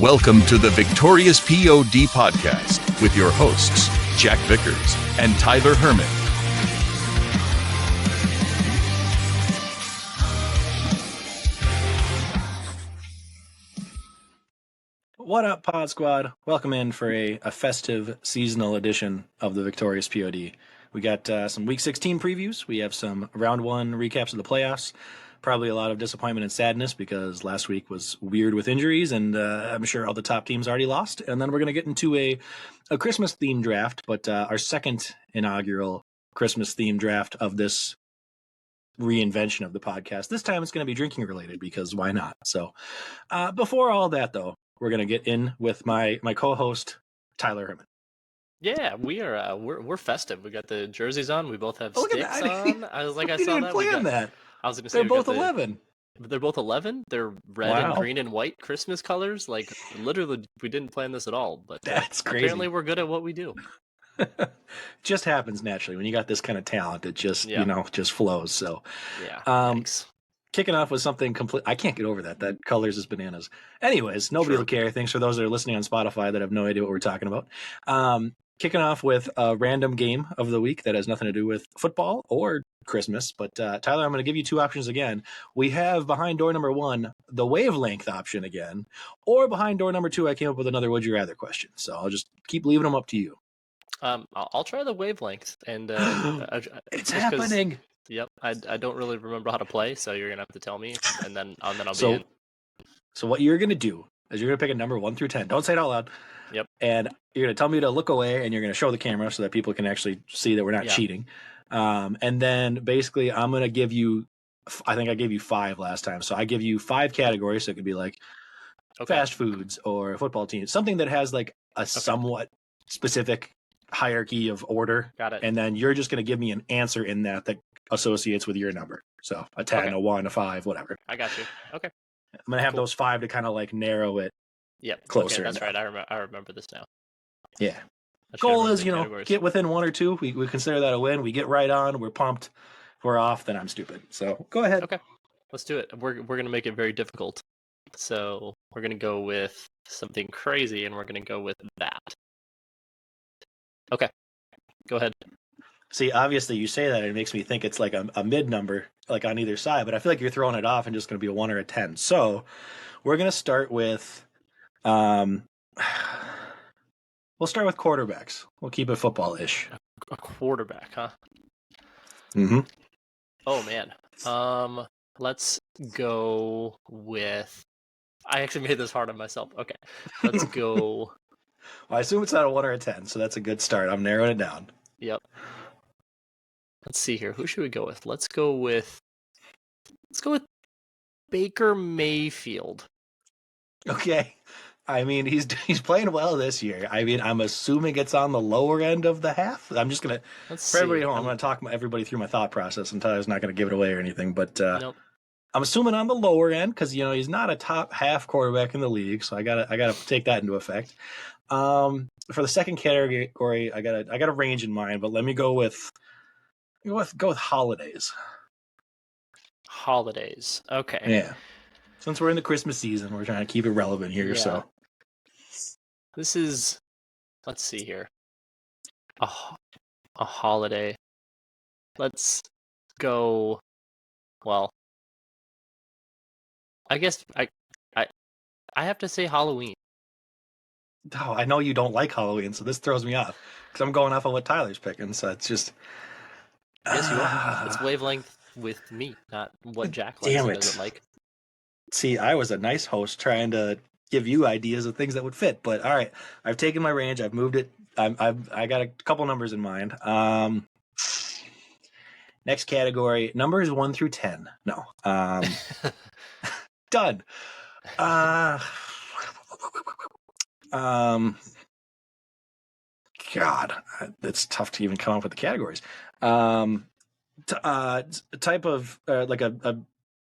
Welcome to the Victorious POD podcast with your hosts, Jack Vickers and Tyler Herman. What up, Pod Squad? Welcome in for a festive seasonal edition of the Victorious POD. We got some Week 16 previews. We have some Round 1 recaps of the playoffs. Probably a lot of disappointment and sadness because last week was weird with injuries, and I'm sure all the top teams already lost. And then we're going to get into a Christmas-themed draft, but our second inaugural Christmas-themed draft of this reinvention of the podcast. This time it's going to be drinking-related because why not? So before all that, though, we're going to get in with my co-host, Tyler Herman. Yeah, we're festive. We got the jerseys on. We both have sticks that. on. I was like, I didn't saw even that. plan that. I was gonna say They're both 11. They're both 11. They're red and green and white Christmas colors. Like literally, we didn't plan this at all. But that's crazy. Apparently, we're good at what we do. Just happens naturally when you got this kind of talent. It just just flows. So yeah. Thanks. Kicking off with something complete. I can't get over that. That colors is bananas. Anyways, nobody will care. Thanks for those that are listening on Spotify that have no idea what we're talking about. Kicking off with a random game of the week that has nothing to do with football or Christmas. But Tyler, I'm going to give you two options again. We have behind door number 1, the wavelength option again, or behind door number 2, I came up with another would you rather question. So I'll just keep leaving them up to you. I'll try the wavelength, and it's happening. Yep, I don't really remember how to play, so you're gonna have to tell me, and then I'll be in. So what you're gonna do is you're gonna pick a number 1 through 10. Don't say it out loud. Yep. And you're gonna tell me to look away, and you're gonna show the camera so that people can actually see that we're not cheating. And then basically, I'm gonna give you. I think I gave you 5 last time, so I give you 5 categories. So it could be like fast foods or football teams, something that has like a somewhat specific hierarchy of order. Got it. And then you're just gonna give me an answer in that associates with your number. So a 10, a 1, a 5, whatever. I got you. Okay. I'm going to have those 5 to kind of like narrow it closer. Okay, that's right. I remember this now. Yeah. Goal is, get within 1 or 2. We consider that a win. We get right on. We're pumped. If we're off, then I'm stupid. So go ahead. Okay. Let's do it. We're going to make it very difficult. So we're going to go with something crazy, and we're going to go with that. Okay. Go ahead. See, obviously you say that, it makes me think it's like a mid number, like on either side, but I feel like you're throwing it off and just going to be a 1 or a 10. So we're going to start with, we'll start with quarterbacks. We'll keep it football-ish. A quarterback, huh? Mm-hmm. Oh, man. Let's go with, I actually made this hard on myself. Okay. Let's go. Well, I assume it's not a 1 or a 10, so that's a good start. I'm narrowing it down. Yep. Let's see here. Who should we go with? Let's go with Baker Mayfield. Okay. I mean, he's playing well this year. I mean, I'm assuming it's on the lower end of the half. I'm just gonna everybody home. I'm gonna talk everybody through my thought process, and Tyler's not gonna give it away or anything. But nope. I'm assuming on the lower end because he's not a top half quarterback in the league, so I gotta take that into effect. For the second category, I got a range in mind, but let me go with holidays. Holidays. Okay. Yeah. Since we're in the Christmas season, we're trying to keep it relevant here. Yeah. So this is, let's see here, a holiday. Let's go. Well, I guess I have to say Halloween. Oh, I know you don't like Halloween, so this throws me off because I'm going off of what Tyler's picking. So it's just. Yes, you are. It's wavelength with me, not what Jack likes and doesn't like. See, I was a nice host trying to give you ideas of things that would fit, but all right, I've taken my range, I've moved it. I got a couple numbers in mind. Next category, numbers 1 through 10. No. Done. God, it's tough to even come up with the categories. Type of like a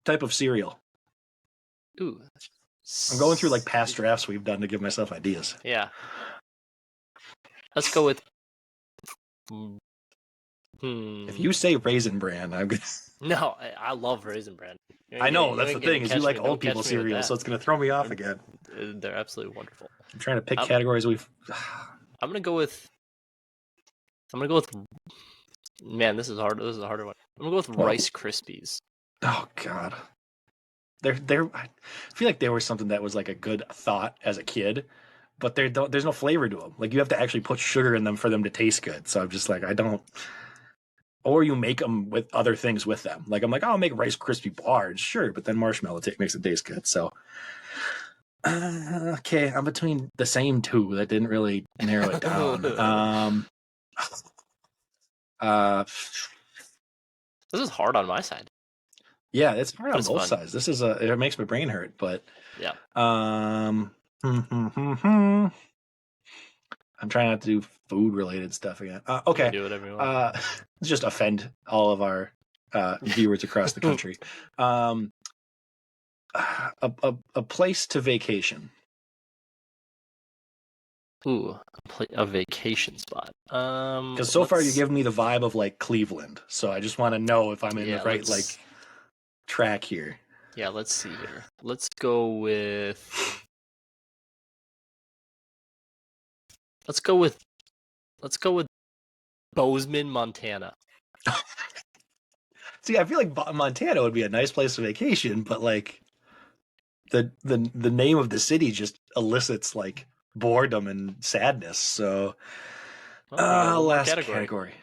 type of cereal. Ooh. I'm going through like past drafts we've done to give myself ideas. Yeah. Let's go with If you say Raisin Bran, I'm gonna. No, I love Raisin Bran. I know that's the thing is you like old people cereal, so it's gonna throw me off again. They're absolutely wonderful. I'm trying to pick categories we've. I'm gonna go with. Man, this is hard. This is a harder one. I'm gonna go with Rice Krispies. Oh God. I feel like they were something that was like a good thought as a kid, but there's no flavor to them. Like you have to actually put sugar in them for them to taste good. So I'm just like, I don't. Or you make them with other things with them. Like I'm like, oh, I'll make Rice Krispie bars, sure, but then marshmallow makes it taste good. So, okay, I'm between the same two that didn't really narrow it down. This is hard on my side. Yeah, it's hard on both sides. This is it makes my brain hurt, but yeah. I'm trying not to do food related stuff again. Okay. Do whatever you want. Let's just offend all of our viewers across the country. A place to vacation. Ooh, a vacation spot. Because so far you give me the vibe of like Cleveland, so I just want to know if I'm in the right like track here. Yeah, let's see here. Let's go with. Let's go with Bozeman, Montana. See, I feel like Montana would be a nice place to vacation, but like the name of the city just elicits like boredom and sadness. So last category.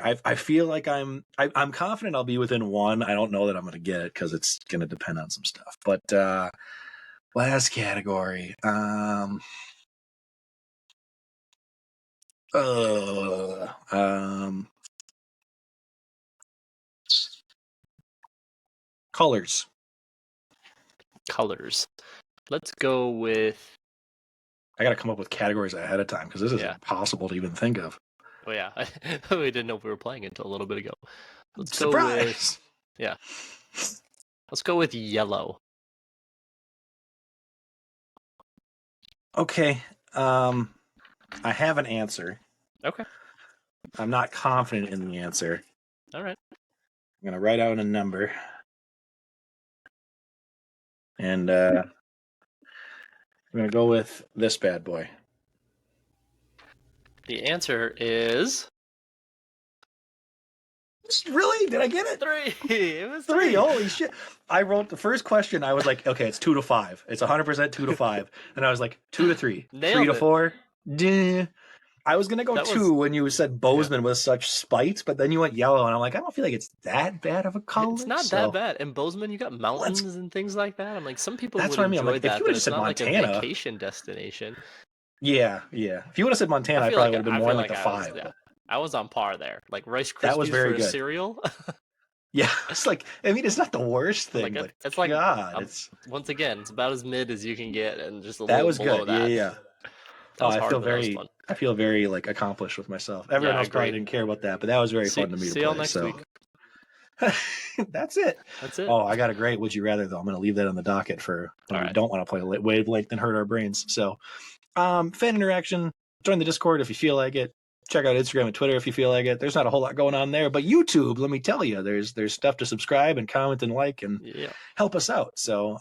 I feel like I'm confident I'll be within one. I don't know that I'm going to get it because it's going to depend on some stuff. But last category. Colors. Let's go with. I got to come up with categories ahead of time because this is impossible to even think of. Oh yeah, we didn't know we were playing until a little bit ago. Let's Surprise! Go with, let's go with yellow. Okay. I have an answer. Okay. I'm not confident in the answer. All right. I'm gonna write out a number, and I'm gonna go with this bad boy. The answer is. Really? Did I get it? 3. It was 3. Holy shit! I wrote the first question. I was like, okay, it's 2 to 5. It's 100% 2 to 5, and I was like 2 to 3, 3 to 4. Duh. I was gonna go 2 when you said Bozeman with such spite, but then you went yellow, and I'm like, I don't feel like it's that bad of a color. It's not that bad. In Bozeman, you got mountains and things like that. I'm like, some people would enjoy like, that, if you but it's said not Montana, like a vacation destination. Yeah. If you would have said Montana, I probably would have been more like the 5. I was on par there. Like Rice Krispies that was very for good. A cereal. Yeah, it's like, I mean, it's not the worst thing, but it's like, God, it's once again, it's about as mid as you can get, and just a that little was below good. that. Yeah. I feel very like accomplished with myself. Everyone else probably didn't care about that, but that was very fun to me to play. See y'all next week. That's it. Oh, I got a great would you rather though. I'm going to leave that on the docket for when we don't want to play wavelength and hurt our brains. So, fan interaction. Join the Discord if you feel like it. Check out Instagram and Twitter if you feel like it. There's not a whole lot going on there, but YouTube, let me tell you, there's stuff to subscribe and comment and like and help us out. So,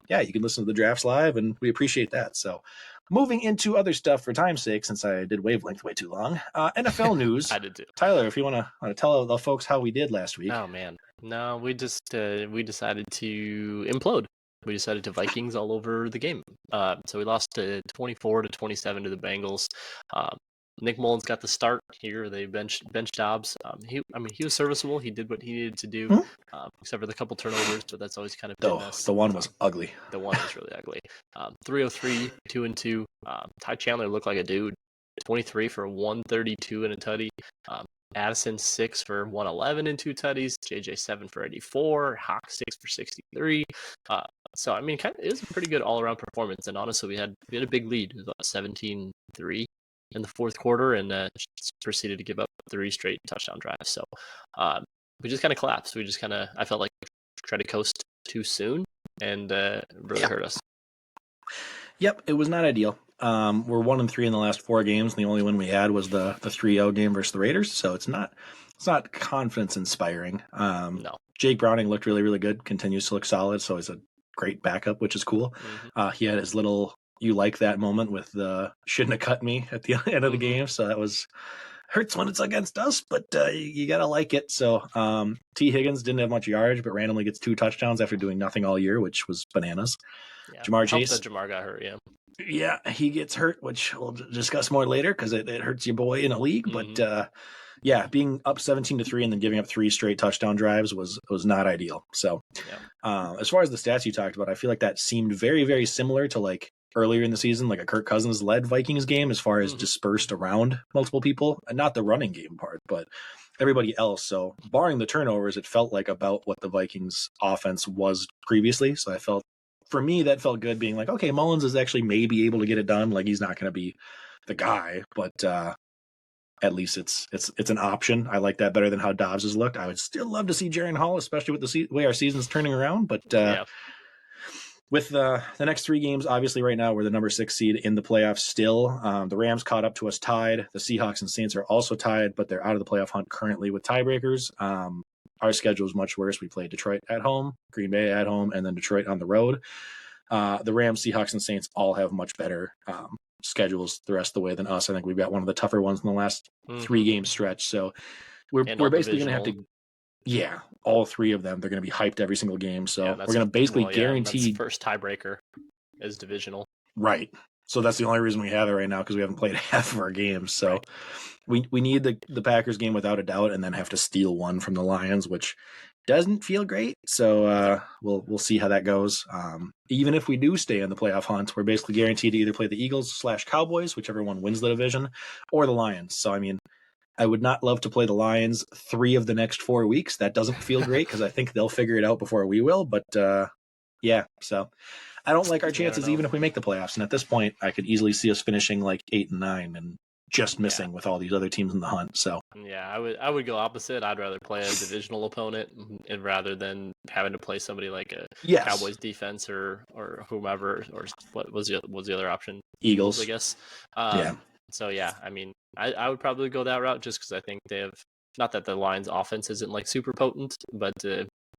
you can listen to the drafts live, and we appreciate that. So, moving into other stuff for time's sake, since I did wavelength way too long. NFL news. I did too. Tyler, if you want to tell the folks how we did last week. Oh man, no, we just we decided to implode. We decided to Vikings all over the game. So we lost 24-27 to the Bengals. Nick Mullins got the start here. They benched Dobbs. He was serviceable. He did what he needed to do, except for the couple turnovers. But that's always kind of been the one was ugly. The one was really ugly. 303, 2-2. Ty Chandler looked like a dude. 23 for 132 and a tutty. Addison 6 for 111 and 2 tutties. JJ 7 for 84. Hawk 6 for 63. So I mean, it was a pretty good all around performance. And honestly, we had a big lead. It was about 17-3 in the fourth quarter, and proceeded to give up 3 straight touchdown drives. So we just kind of collapsed. I felt like tried to coast too soon, and really hurt us. Yep, it was not ideal. We're 1-3 in the last 4 games, and the only one we had was the 3-0 game versus the Raiders. So it's not it's not confidence inspiring. No. Jake Browning looked really, really good, continues to look solid, so he's a great backup, which is cool. He had his little "you like that" moment with the "shouldn't have cut me" at the end of the game, so that was hurts when it's against us, but you gotta like it. So T. Higgins didn't have much yardage, but randomly gets 2 touchdowns after doing nothing all year, which was bananas. Yeah. Jamar Helped Chase, that Jamar got hurt, yeah. yeah, he gets hurt, which we'll discuss more later because it hurts your boy in a league. But yeah, being up 17-3 and then giving up 3 straight touchdown drives was not ideal. So as far as the stats you talked about, I feel like that seemed very, very similar to like earlier in the season, like a Kirk Cousins led Vikings game as far as dispersed around multiple people, and not the running game part, but everybody else. So barring the turnovers, it felt like about what the Vikings offense was previously. So I felt, for me, that felt good, being like, okay, Mullins is actually maybe able to get it done. Like, he's not going to be the guy, but at least it's an option. I like that better than how Dobbs has looked. I would still love to see Jaren Hall, especially with the way our season's turning around. But with the next 3 games, obviously right now we're the number 6 seed in the playoffs still. The Rams caught up to us tied. The Seahawks and Saints are also tied, but they're out of the playoff hunt currently with tiebreakers. Our schedule is much worse. We play Detroit at home, Green Bay at home, and then Detroit on the road. The Rams, Seahawks, and Saints all have much better schedules the rest of the way than us. I think we've got one of the tougher ones in the last 3 game stretch. So we're basically going to have to, all 3 of them. They're going to be hyped every single game. So we're going to basically guarantee. That's first tiebreaker is divisional. Right. So that's the only reason we have it right now, because we haven't played half of our games. So we need the Packers game without a doubt, and then have to steal one from the Lions, which doesn't feel great. So we'll see how that goes. Even if we do stay in the playoff hunt, we're basically guaranteed to either play the Eagles/Cowboys, whichever one wins the division, or the Lions. So I mean, I would not love to play the Lions 3 of the next 4 weeks. That doesn't feel great because I think they'll figure it out before we will. But yeah, so I don't like our chances even if we make the playoffs. And at this point, I could easily see us finishing like 8 and 9 and just missing with all these other teams in the hunt. So yeah, I would go opposite. I'd rather play a divisional opponent and rather than having to play somebody like a Cowboys defense or whomever, or what was the other option? Eagles, I guess. Yeah. So yeah, I mean, I would probably go that route just because I think they have, not that the Lions offense isn't like super potent, but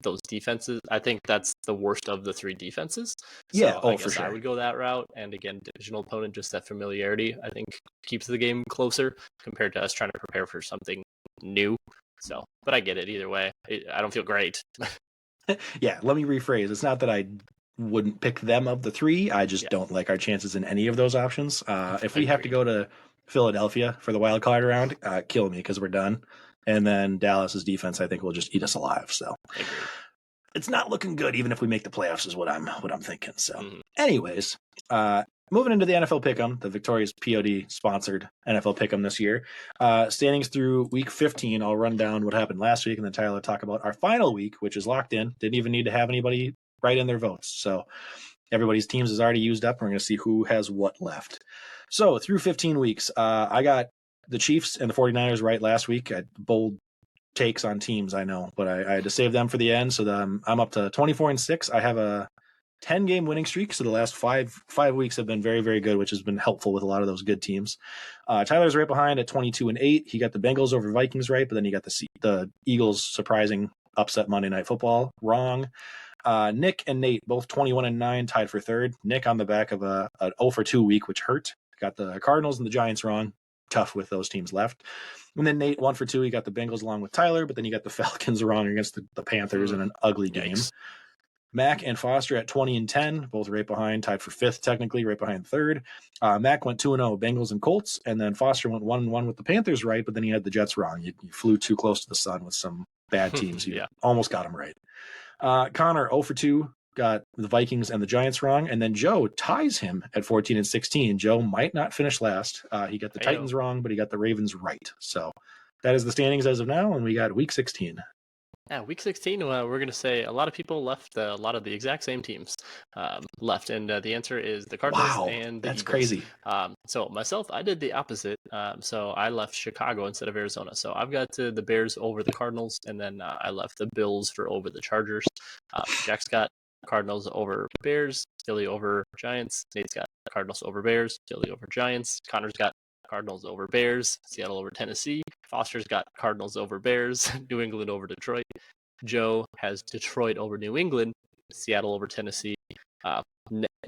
those defenses, I think that's the worst of the 3 defenses. So I guess for sure. I would go that route. And again, divisional opponent, just that familiarity, I think keeps the game closer compared to us trying to prepare for something new. So, but I get it either way. I don't feel great. Yeah, let me rephrase. It's not that I wouldn't pick them of the 3. I just don't like our chances in any of those options. If we have to go to Philadelphia for the wild card round, kill me, because we're done. And then Dallas's defense, I think, will just eat us alive. So it's not looking good, even if we make the playoffs, is what I'm thinking. So, anyways, moving into the NFL Pick'em, the Victorious POD sponsored NFL Pick'em this year. Standings through week 15. I'll run down what happened last week, and then Tyler will talk about our final week, which is locked in. Didn't even need to have anybody write in their votes. So everybody's teams is already used up. We're going to see who has what left. So through 15 weeks, I got the Chiefs and the 49ers right last week. I had bold takes on teams, I know, but I had to save them for the end. So I'm up to 24-6. I have a 10-game winning streak. So the last five weeks have been very, very good, which has been helpful with a lot of those good teams. Tyler's right behind at 22-8. He got the Bengals over Vikings right, but then he got the Eagles surprising upset Monday Night Football wrong. Nick and Nate both 21-9, tied for third. Nick on the back of an 0-2 week, which hurt. Got the Cardinals and the Giants wrong. Tough with those teams left. And then Nate 1-2. He got the Bengals along with Tyler, but then he got the Falcons wrong against the Panthers in an ugly game. Mac and Foster at 20-10, both right behind, tied for fifth, technically, right behind third. Mac went 2-0, Bengals and Colts, and then Foster went 1-1 with the Panthers right, but then he had the Jets wrong. You flew too close to the sun with some bad teams. You almost got them right. Connor 0-2, got the Vikings and the Giants wrong, and then Joe ties him at 14-16. Joe might not finish last. He got the Titans wrong, but he got the Ravens right. So that is the standings as of now, and we got week 16. Yeah, week 16, we're going to say a lot of people left, a lot of the exact same teams left, and the answer is the Cardinals and the Eagles. That's crazy. So myself, I did the opposite. So I left Chicago instead of Arizona. So I've got the Bears over the Cardinals, and then I left the Bills for over the Chargers. Jack's got Cardinals over Bears, Philly over Giants. Nate's got Cardinals over Bears, Philly over Giants. Connor's got Cardinals over Bears, Seattle over Tennessee. Foster's got Cardinals over Bears, New England over Detroit. Joe has Detroit over New England, Seattle over Tennessee.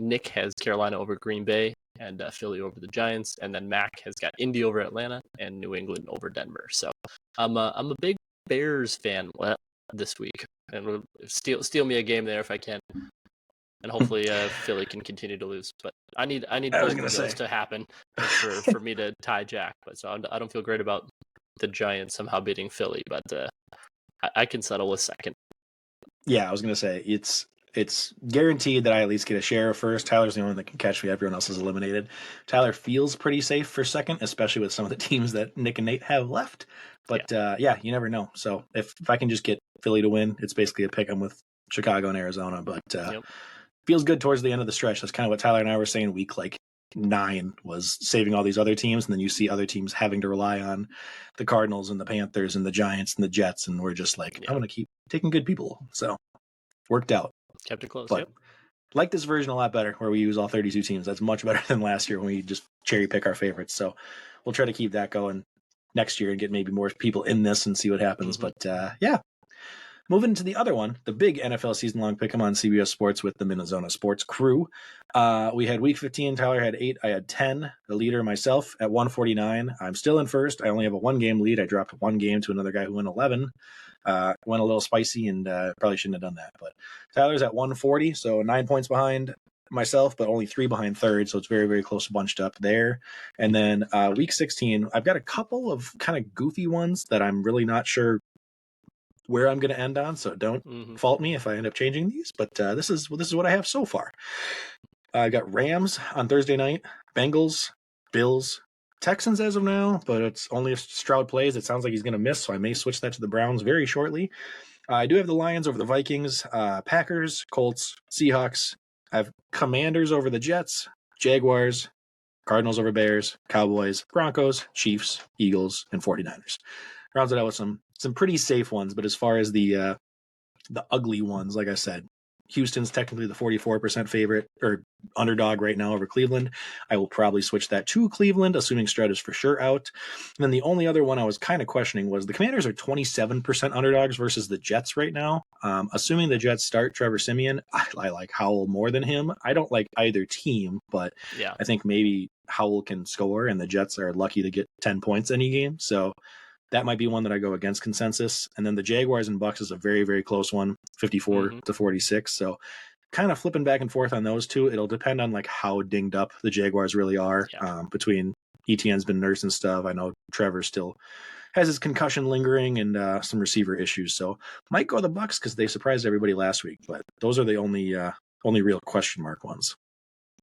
Nick has Carolina over Green Bay and Philly over the Giants, and then Mac has got Indy over Atlanta and New England over Denver. So I'm a big Bears fan this week, and steal me a game there if I can, and hopefully Philly can continue to lose. But I need both of those to happen for me to tie Jack. But so I don't feel great about the Giants somehow beating Philly, but I can settle with second. Yeah, I was gonna say it's guaranteed that I at least get a share first. Tyler's the only one that can catch me. Everyone else is eliminated. Tyler feels pretty safe for second, especially with some of the teams that Nick and Nate have left. But yeah, you never know. So if I can just get Philly to win, it's basically a pick 'em with Chicago and Arizona. But feels good towards the end of the stretch. That's kind of what Tyler and I were saying week 9 was saving all these other teams, and then you see other teams having to rely on the Cardinals and the Panthers and the Giants and the Jets, and we're just like, I'm going to keep taking good people. So worked out. Kept it close. But like this version a lot better, where we use all 32 teams. That's much better than last year when we just cherry pick our favorites. So we'll try to keep that going next year and get maybe more people in this and see what happens. But yeah. Moving to the other one, the big NFL season-long pick 'em on CBS Sports with the MinneZona Sports crew. We had Week 15. Tyler had 8. I had 10. The leader, myself, at 149. I'm still in first. I only have a 1-game lead. I dropped 1 game to another guy who went 11. Went a little spicy and probably shouldn't have done that. But Tyler's at 140, so 9 points behind myself, but only 3 behind third, so it's very, very close bunched up there. And then Week 16, I've got a couple of kind of goofy ones that I'm really not sure where I'm going to end on, so don't fault me if I end up changing these, but this is what I have so far. I got Rams on Thursday night, Bengals, Bills, Texans as of now, but it's only if Stroud plays. It sounds like he's going to miss, so I may switch that to the Browns very shortly. I do have the Lions over the Vikings, Packers, Colts, Seahawks. I have Commanders over the Jets, Jaguars, Cardinals over Bears, Cowboys, Broncos, Chiefs, Eagles, and 49ers. Rounds it out with some pretty safe ones, but as far as the ugly ones, like I said, Houston's technically the 44% favorite or underdog right now over Cleveland. I will probably switch that to Cleveland, assuming Stroud is for sure out. And then the only other one I was kind of questioning was the Commanders are 27% underdogs versus the Jets right now. Assuming the Jets start Trevor Siemian, I like Howell more than him. I don't like either team, but I think maybe Howell can score, and the Jets are lucky to get 10 points any game. So that might be one that I go against consensus. And then the Jaguars and Bucks is a very, very close one, 54 to 46. So kind of flipping back and forth on those two. It'll depend on like how dinged up the Jaguars really are. Between ETN's been nursing stuff. I know Trevor still has his concussion lingering and some receiver issues. So might go the Bucks because they surprised everybody last week. But those are the only real question mark ones.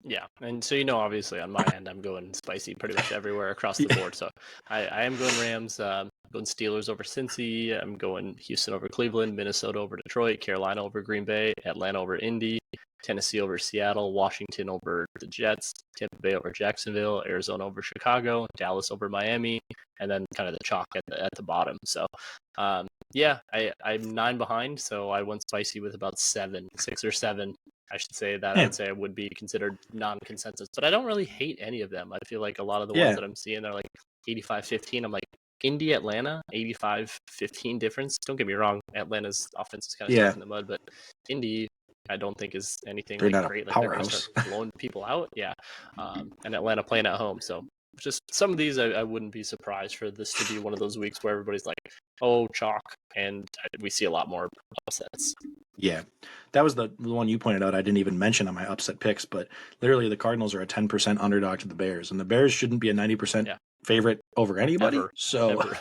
Yeah, and so obviously on my end, I'm going spicy pretty much everywhere across the board. So I am going Rams, going Steelers over Cincy. I'm going Houston over Cleveland, Minnesota over Detroit, Carolina over Green Bay, Atlanta over Indy, Tennessee over Seattle, Washington over the Jets, Tampa Bay over Jacksonville, Arizona over Chicago, Dallas over Miami, and then kind of the chalk at the bottom. So I'm 9 behind, so I went spicy with about 6 or 7. I should say that I'd say I would be considered non-consensus, but I don't really hate any of them. I feel like a lot of the ones that I'm seeing are like 85-15. I'm like Indy, Atlanta, 85-15 difference. Don't get me wrong, Atlanta's offense is kind of stuck in the mud, but Indy, I don't think is anything great. Like they're going to start blowing people out. And Atlanta playing at home. So just some of these, I wouldn't be surprised for this to be one of those weeks where everybody's like, oh, chalk, and we see a lot more upsets. Yeah, that was the one you pointed out. I didn't even mention on my upset picks, but literally the Cardinals are a 10% underdog to the Bears, and the Bears shouldn't be a 90% favorite over anybody. Ever.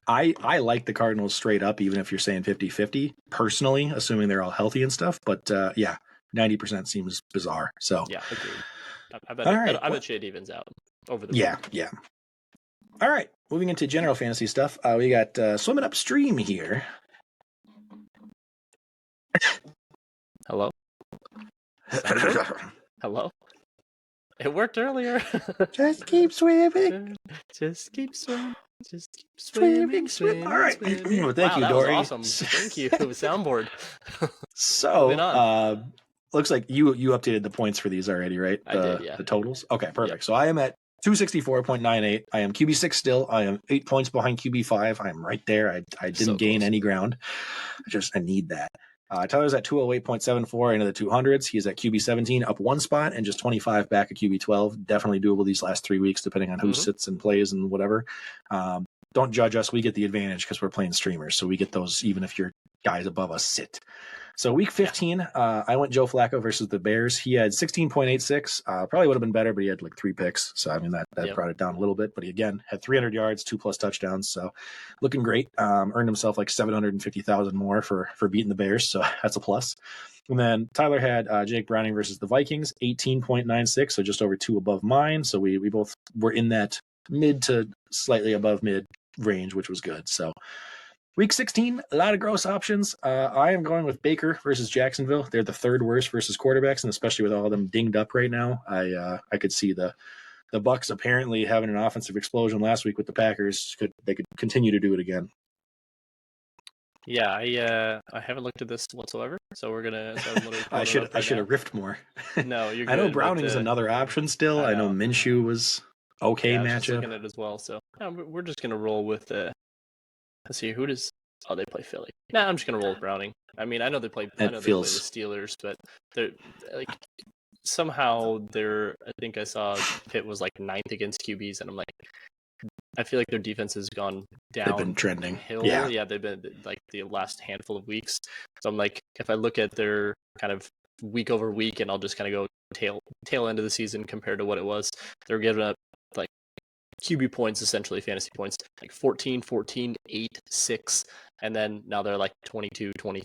I like the Cardinals straight up, even if you're saying 50-50, personally, assuming they're all healthy and stuff. But 90% seems bizarre. So agreed. I bet you it evens out over the week. Yeah. All right, moving into general fantasy stuff. We got swimming upstream here. Hello? Hello? It worked earlier. Just keep swimming. Just keep swimming. Just keep swimming. All right. Well, thank you, Dory. Was awesome. Thank you. Soundboard. So, looks like you updated the points for these already, right? I did, yeah. The totals? Okay, perfect. Yep. So I am at 264.98. I am QB6 still. I am 8 points behind QB5. I am right there. I didn't gain any ground. I need that. Tyler's at 208.74 into the 200s. He's at QB17, up one spot, and just 25 back at QB12. Definitely doable these last 3 weeks, depending on who sits and plays and whatever. Don't judge us. We get the advantage because we're playing streamers, so we get those even if your guys above us sit. So week 15, I went Joe Flacco versus the Bears. He had 16.86. Probably would have been better, but he had like 3 picks. So, I mean, that brought it down a little bit. But he, again, had 300 yards, 2+ touchdowns. So looking great. Earned himself like $750,000 more for beating the Bears. So that's a plus. And then Tyler had Jake Browning versus the Vikings, 18.96. So just over 2 above mine. So we both were in that mid to slightly above mid range, which was good. So week 16, a lot of gross options. I am going with Baker versus Jacksonville. They're the 3rd worst versus quarterbacks, and especially with all of them dinged up right now, I could see the Bucs apparently having an offensive explosion last week with the Packers. They could continue to do it again. Yeah, I haven't looked at this whatsoever, so we're gonna. So I should have riffed more. No, you're good. I know Browning's another option still. I know Minshew was okay matchup. I was just looking at it as well. So we're just gonna roll with the. Let's see, who does... Oh, they play Philly. Nah, I'm just going to roll with Browning. I mean, I know they play the Steelers, but they're like... Somehow they're... I think I saw Pitt was like 9th against QBs, and I'm like... I feel like their defense has gone down. They've been trending. Yeah, they've been like the last handful of weeks. So I'm like, if I look at their kind of week over week, and I'll just kind of go tail end of the season compared to what it was, they're giving up like QB points, essentially fantasy points, like 14, 8, 6, and then now they're like 22, like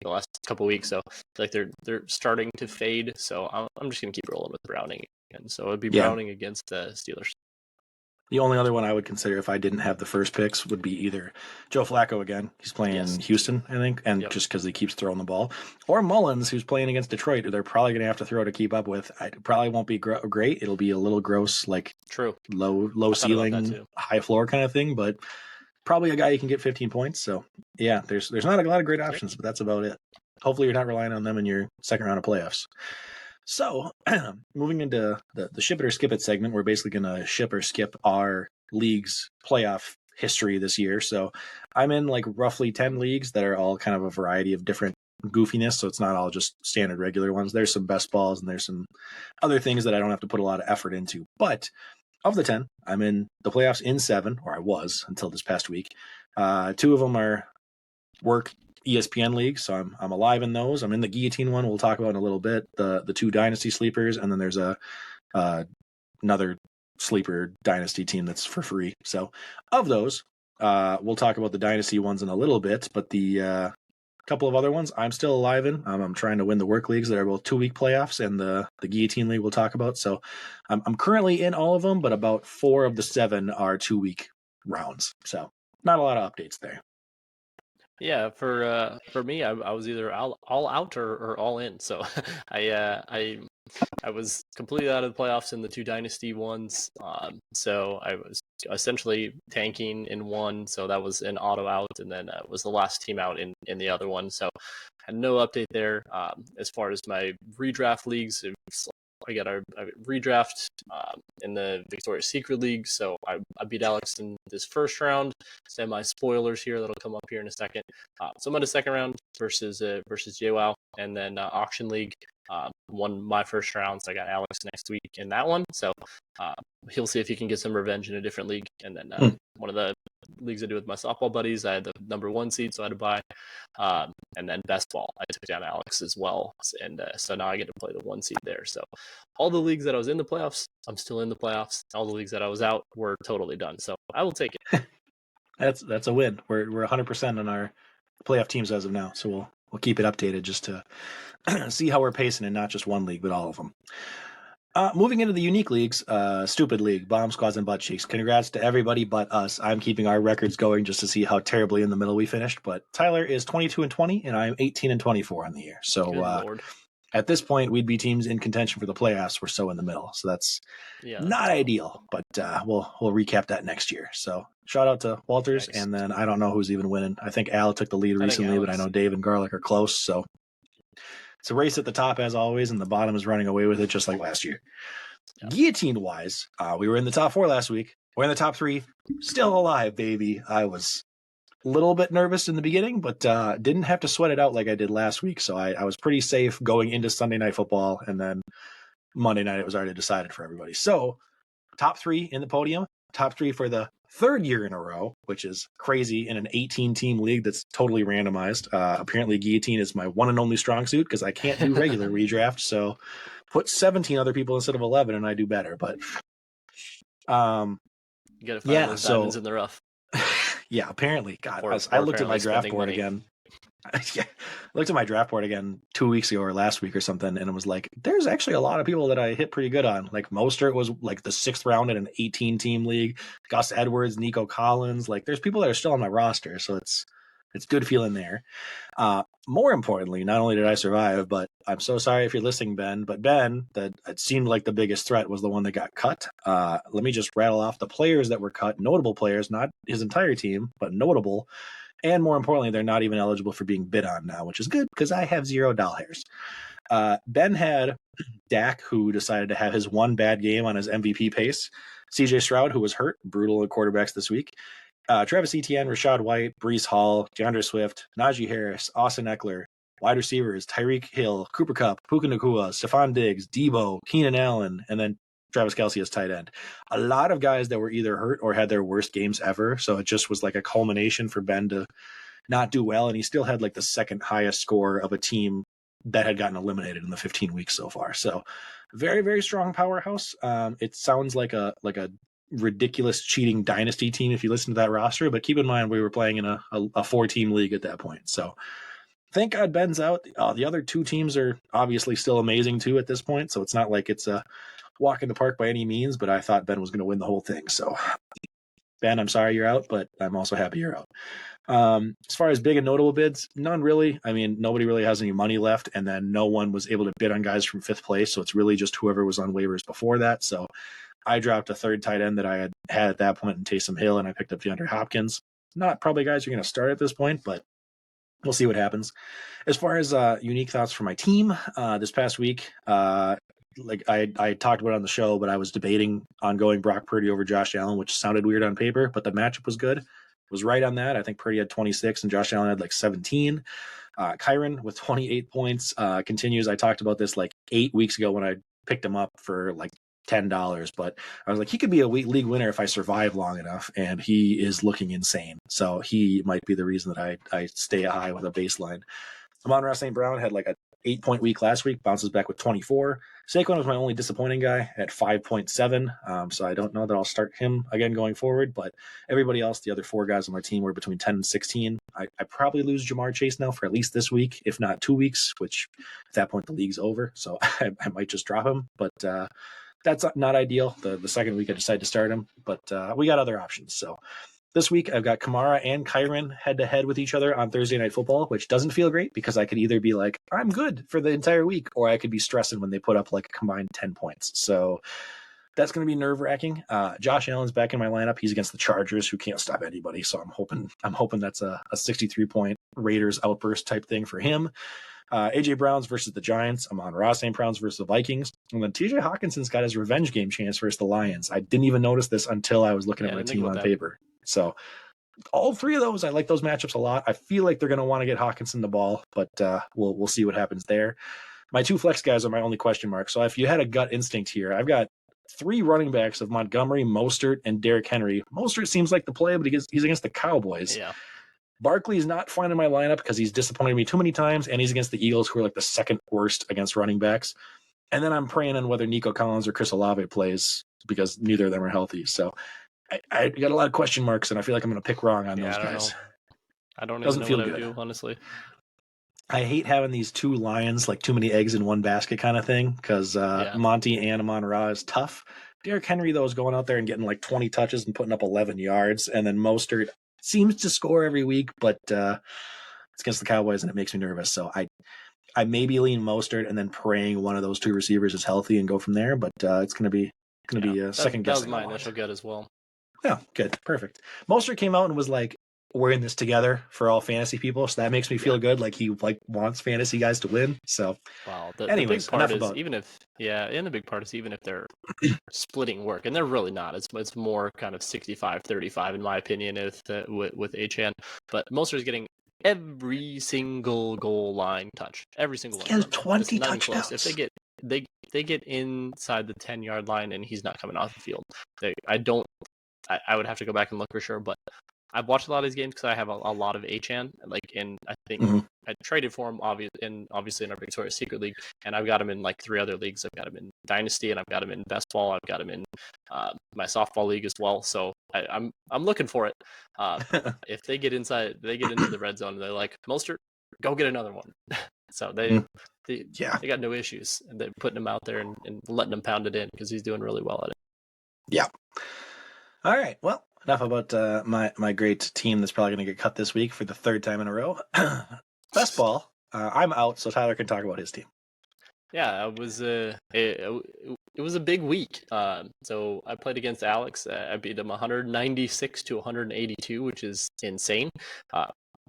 the last couple of weeks. So like they're starting to fade. So I'm just gonna keep rolling with Browning, and so it'd be Browning against the Steelers. The only other one I would consider if I didn't have the first picks would be either Joe Flacco again. He's playing Houston, I think, and just because he keeps throwing the ball. Or Mullins, who's playing against Detroit, who they're probably going to have to throw to keep up with. It probably won't be great. It'll be a little gross, like low ceiling, high floor kind of thing, but probably a guy you can get 15 points. So, yeah, there's not a lot of great options, but that's about it. Hopefully you're not relying on them in your second round of playoffs. So, moving into the ship it or skip it segment, we're basically going to ship or skip our league's playoff history this year. So, I'm in like roughly 10 leagues that are all kind of a variety of different goofiness. So, it's not all just standard regular ones. There's some best balls and there's some other things that I don't have to put a lot of effort into. But of the 10, I'm in the playoffs in 7, or I was until this past week. 2 of them are work ESPN leagues, so I'm alive in those. I'm in the guillotine one we'll talk about in a little bit, the 2 dynasty sleepers, and then there's another sleeper dynasty team that's for free. So of those, we'll talk about the dynasty ones in a little bit, but the couple of other ones I'm still alive in. I'm trying to win the work leagues that are both 2-week playoffs, and the guillotine league we'll talk about. So I'm currently in all of them, but about 4 of the 7 are 2-week rounds. So not a lot of updates there. Yeah, for me, I was either all out or all in. So I was completely out of the playoffs in the 2 dynasty ones. So I was essentially tanking in one, so that was an auto out, and then was the last team out in the other one. So had no update there. As far as my redraft leagues, I got a redraft in the Victoria's Secret League, so I beat Alex in this first round. Semi-spoilers here that'll come up here in a second. So I'm in the second round versus JWoww, and then Auction League won my first round, so I got Alex next week in that one. So he'll see if he can get some revenge in a different league. And then one of the leagues I do with my softball buddies, I had the number 1 seed, so I had to buy. And then best ball, I took down Alex as well, and so now I get to play the 1 seed there. So all the leagues that I was in the playoffs, I'm still in the playoffs. All the leagues that I was out were totally done. So I will take it. That's a win. We're 100% on our playoff teams as of now, so we'll keep it updated just to see how we're pacing in not just one league but all of them. Moving into the unique leagues, Stupid League, Bomb Squads and Butt Cheeks. Congrats to everybody but us. I'm keeping our records going just to see how terribly in the middle we finished. But Tyler is 22-20, and I'm 18-24 on the year. So at this point, we'd be teams in contention for the playoffs. We're so in the middle, so that's not ideal. But we'll recap that next year. So shout out to Walters, and then I don't know who's even winning. I think Al took the lead recently, but I know Dave and Garlic are close. So it's a race at the top as always, and the bottom is running away with it just like last year. Yep. Guillotine-wise, we were in the top 4 last week. We're in the top 3. Still alive, baby. I was a little bit nervous in the beginning, but didn't have to sweat it out like I did last week. So I was pretty safe going into Sunday Night Football, and then Monday night it was already decided for everybody. So top 3 in the podium, top 3 for the 3rd year in a row, which is crazy in an 18-team league that's totally randomized. Apparently, Guillotine is my one and only strong suit because I can't do regular redraft. So put 17 other people instead of 11, and I do better. But You gotta find those diamonds in the rough. Yeah, apparently. God, Or I looked at my apparently draft spending board money. again. Yeah, I looked at my draft board again 2 weeks ago or last week or something, and it was like, there's actually a lot of people that I hit pretty good on. Like Mostert was like the 6th round in an 18-team league. Gus Edwards, Nico Collins. Like there's people that are still on my roster, so it's good feeling there. More importantly, not only did I survive, but I'm so sorry if you're listening, Ben. But Ben, that it seemed like the biggest threat was the one that got cut. Let me just rattle off the players that were cut. Notable players, not his entire team, but notable. And more importantly, they're not even eligible for being bid on now, which is good because I have $0. Ben had Dak, who decided to have his one bad game on his MVP pace. CJ Stroud, who was hurt, brutal at quarterbacks this week. Travis Etienne, Rashad White, Breece Hall, DeAndre Swift, Najee Harris, Austin Eckler. Wide receivers, Tyreek Hill, Cooper Kupp, Puka Nacua, Stephon Diggs, Debo, Keenan Allen, and then Travis Kelce as tight end. A lot of guys that were either hurt or had their worst games ever. So it just was like a culmination for Ben to not do well. And he still had like the 2nd highest score of a team that had gotten eliminated in the 15 weeks so far. So very, very strong powerhouse. It sounds like a ridiculous cheating dynasty team if you listen to that roster, but keep in mind we were playing in a 4-team league at that point. So thank God Ben's out. The other 2 teams are obviously still amazing too at this point. So it's not like it's a walk in the park by any means, but I thought Ben was going to win the whole thing. So Ben, I'm sorry you're out, but I'm also happy you're out. As far as big and notable bids, none really. I mean, nobody really has any money left, and then no one was able to bid on guys from 5th place. So it's really just whoever was on waivers before that. So I dropped a 3rd tight end that I had at that point in Taysom Hill, and I picked up DeAndre Hopkins. Not probably guys you're going to start at this point, but we'll see what happens. As far as unique thoughts for my team, this past week, like I talked about it on the show, but I was debating on going Brock Purdy over Josh Allen, which sounded weird on paper, but the matchup was good. Was right on that. I think Purdy had 26 and Josh Allen had like 17. Kyron with 28 points continues. I talked about this like 8 weeks ago when I picked him up for like $10, but I was like, he could be a league winner if I survive long enough, and he is looking insane. So he might be the reason that I stay high with a baseline. Amon-Ra St. Brown had like a 8-point week last week, bounces back with 24. Saquon was my only disappointing guy at 5.7. So I don't know that I'll start him again going forward, but everybody else, the other 4 guys on my team were between 10 and 16. I probably lose Jamar Chase now for at least this week, if not 2 weeks, which at that point the league's over. So I might just drop him, but that's not ideal. The second week I decided to start him, but we got other options. So this week, I've got Kamara and Kyron head-to-head with each other on Thursday Night Football, which doesn't feel great because I could either be like, I'm good for the entire week, or I could be stressing when they put up like a combined 10 points. So that's going to be nerve-wracking. Josh Allen's back in my lineup. He's against the Chargers, who can't stop anybody. So I'm hoping that's a 63-point Raiders outburst type thing for him. A.J. Brown's versus the Giants. Amon-Ra St. Brown's versus the Vikings. And then T.J. Hawkinson's got his revenge game chance versus the Lions. I didn't even notice this until I was looking at my team on paper. So all 3 of those, I like those matchups a lot. I feel like they're going to want to get Hawkinson the ball, but we'll see what happens there. My 2 flex guys are my only question mark. So if you had a gut instinct here, I've got 3 running backs of Montgomery, Mostert, and Derrick Henry. Mostert seems like the play, but he's against the Cowboys. Yeah. Barkley's not fine in my lineup because he's disappointed me too many times, and he's against the Eagles, who are like the 2nd worst against running backs. And then I'm praying on whether Nico Collins or Chris Olave plays because neither of them are healthy. So I got a lot of question marks, and I feel like I'm going to pick wrong on those guys. I don't Doesn't even know feel what I good. would do, honestly. I hate having these 2 lions, like too many eggs in one basket kind of thing, because Monty and Amon-Ra is tough. Derrick Henry, though, is going out there and getting like 20 touches and putting up 11 yards. And then Mostert seems to score every week, but it's against the Cowboys, and it makes me nervous. So I maybe lean Mostert and then praying one of those 2 receivers is healthy and go from there. But it's going to be a second guessing. That was my initial gut as well. Yeah, good. Perfect. Mostert came out and was like, we're in this together for all fantasy people, so that makes me feel good. Like he wants fantasy guys to win. So, Well, the big anyways, part enough is about. and the big part is even if they're splitting work, and they're really not. It's more kind of 65-35 in my opinion with Achan. But Moster's getting every single goal line touch, every single one He has of them. 20 It's not even close. touchdowns. If they get inside the 10-yard line and he's not coming off the field, I would have to go back and look for sure, but I've watched a lot of these games because I have a lot of Achan. And I think I traded for him obviously in our Victoria's Secret League, and I've got him in like 3 other leagues. I've got him in Dynasty, and I've got him in Best Ball. I've got him in my softball league as well. So I'm looking for it. If they get into the red zone, and they're like, Mostert, go get another one. So they got no issues. And they're putting him out there and letting him pound it in because he's doing really well at it. Yeah. All right. Well, enough about my great team that's probably going to get cut this week for the 3rd time in a row. Best Ball. I'm out, so Tyler can talk about his team. Yeah, it was a big week. So I played against Alex. I beat him 196 to 182, which is insane.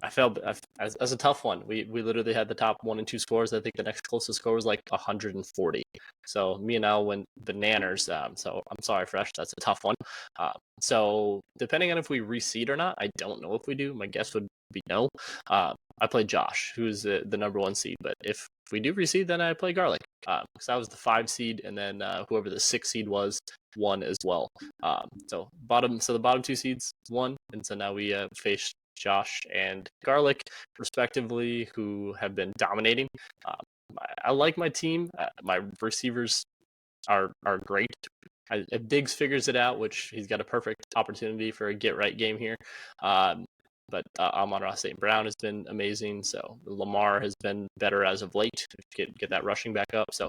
I felt as a tough one. We literally had the top 1 and 2 scores. I think the next closest score was like 140. So me and Al went bananas. So I'm sorry, Fresh. That's a tough one. So depending on if we reseed or not, I don't know if we do. My guess would be no. I played Josh, who's the number 1 seed. But if we do reseed, then I play Garlic. Because I was the 5 seed, and then whoever the 6 seed was won as well. So the bottom 2 seeds won, and so now we face Josh and Garlic, respectively, who have been dominating. I like my team. My receivers are great. If Diggs figures it out, which he's got a perfect opportunity for a get-right game here. But Amon-Ra St. Brown has been amazing. So Lamar has been better as of late to get that rushing back up. So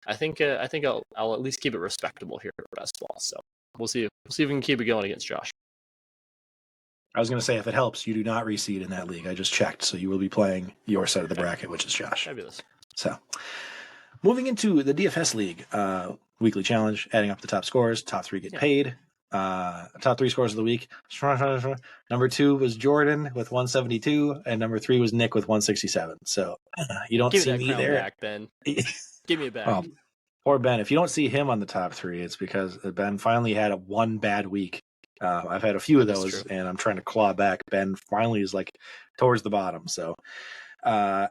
I think I'll at least keep it respectable here for Best Ball. So we'll see if we can keep it going against Josh. I was going to say, if it helps, you do not reseed in that league. I just checked, so you will be playing your side of the bracket, which is Josh. Fabulous. So, moving into the DFS League weekly challenge, adding up the top scores. Top 3 get paid. Top 3 scores of the week. Number 2 was Jordan with 172, and number 3 was Nick with 167. So you don't see me there. Back, Ben. Give me it back. Oh, poor Ben. If you don't see him on the top 3, it's because Ben finally had one bad week. I've had a few of those, and I'm trying to claw back. Ben finally is like towards the bottom. So, top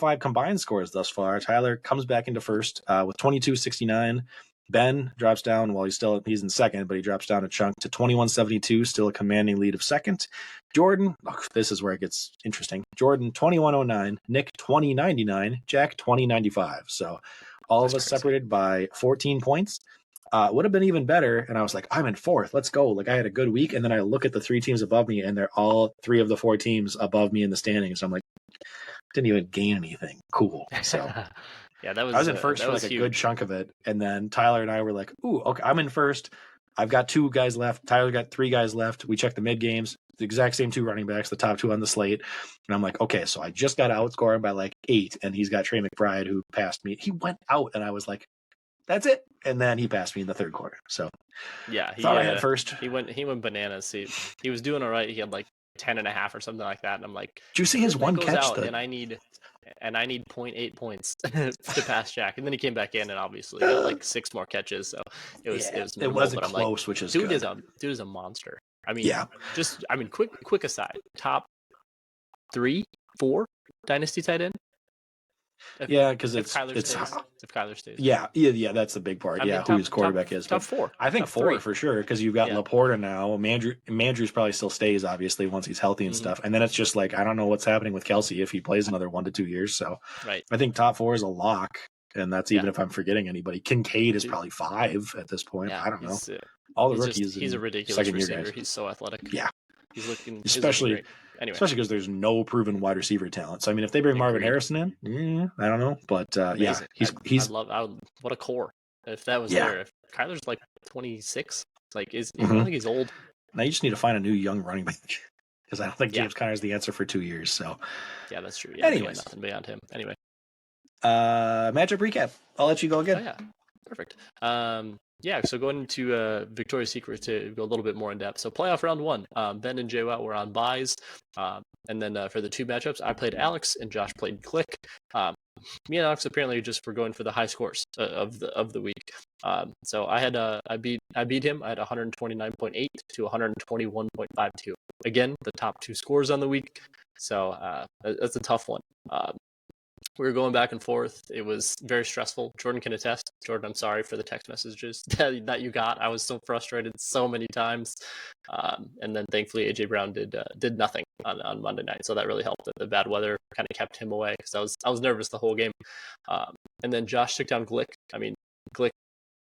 5 combined scores thus far. Tyler comes back into first with 2269. Ben drops down. Well, he's in second, but he drops down a chunk to 2172, still a commanding lead of second. Jordan, this is where it gets interesting. Jordan 2109, Nick 2099, Jack 2095. So all of us separated by 14 points. Would have been even better, and I was like, I'm in 4th. Let's go. Like, I had a good week, and then I look at the 3 teams above me, and they're all 3 of the 4 teams above me in the standings. So I'm like, didn't even gain anything. Cool. So yeah, that was. I was in first for like a good chunk of it, and then Tyler and I were like, "Ooh, okay, I'm in first. I've got 2 guys left. Tyler got 3 guys left. We checked the mid games, the exact same 2 running backs, the top 2 on the slate, and I'm like, okay, so I just got to outscore him by like 8, and he's got Trey McBride who passed me. He went out, and I was like, that's it. And then he passed me in the 3rd quarter. So yeah, thought I had first. He went bananas. He was doing all right. He had like 10.5 or something like that, and I'm like, did you see his one catch? And I need 0.8 points to pass Jack, and then he came back in and obviously got like 6 more catches. So it was it wasn't close, like, which is dude good. Dude is a monster. I mean, quick aside, top 3, 4 dynasty tight end. Because if Kyler stays. Yeah, that's the big part. Who his quarterback is. Top 4. I think 4 for sure, because you've got Laporta now. Mandrews probably still stays, obviously, once he's healthy and stuff. And then it's just like, I don't know what's happening with Kelsey if he plays another 1 to 2 years. So I think top 4 is a lock, and that's even if I'm forgetting anybody. Kincaid is probably 5 at this point. I don't know. All the rookies. He's a ridiculous receiver. He's so athletic. Yeah. He's looking especially because there's no proven wide receiver talent. So I mean, if they bring Marvin Harrison in, I don't know, but he's what a core. If that was there, if Kyler's like 26, like I don't think he's old. Now you just need to find a new young running back, because I don't think James Conner is the answer for 2 years. So yeah, that's true. Yeah, anyways, nothing beyond him. Anyway, matchup recap. I'll let you go again. Oh, yeah, perfect. Yeah, so going into Victoria's Secret to go a little bit more in depth. So playoff round 1, Ben and JWoww were on buys. And then for the 2 matchups, I played Alex and Josh played Click. Me and Alex apparently just were going for the high scores of the week. So I beat him. I had 129.8 to 121.52. Again, the top 2 scores on the week. So that's a tough one. We were going back and forth. It was very stressful. Jordan can attest. Jordan, I'm sorry for the text messages that you got. I was so frustrated so many times. And then thankfully AJ Brown did nothing on Monday night, so that really helped. The bad weather kind of kept him away because I was nervous the whole game. And then Josh took down Glick. I mean, Glick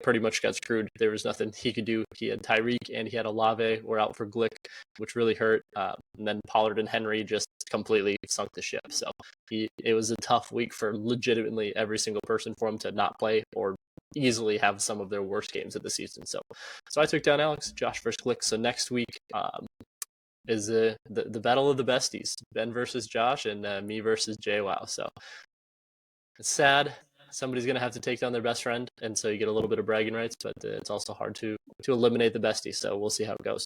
pretty much got screwed. There was nothing he could do. He had Tyreek and he had Olave were out for Glick, which really hurt. And then Pollard and Henry just completely sunk the ship. So it was a tough week for legitimately every single person for him to not play or easily have some of their worst games of the season. So I took down Alex, Josh versus Glick. So next week is the battle of the besties, Ben versus Josh and me versus JWoww. So it's sad. Somebody's going to have to take down their best friend, and so you get a little bit of bragging rights, but it's also hard to eliminate the bestie, so we'll see how it goes.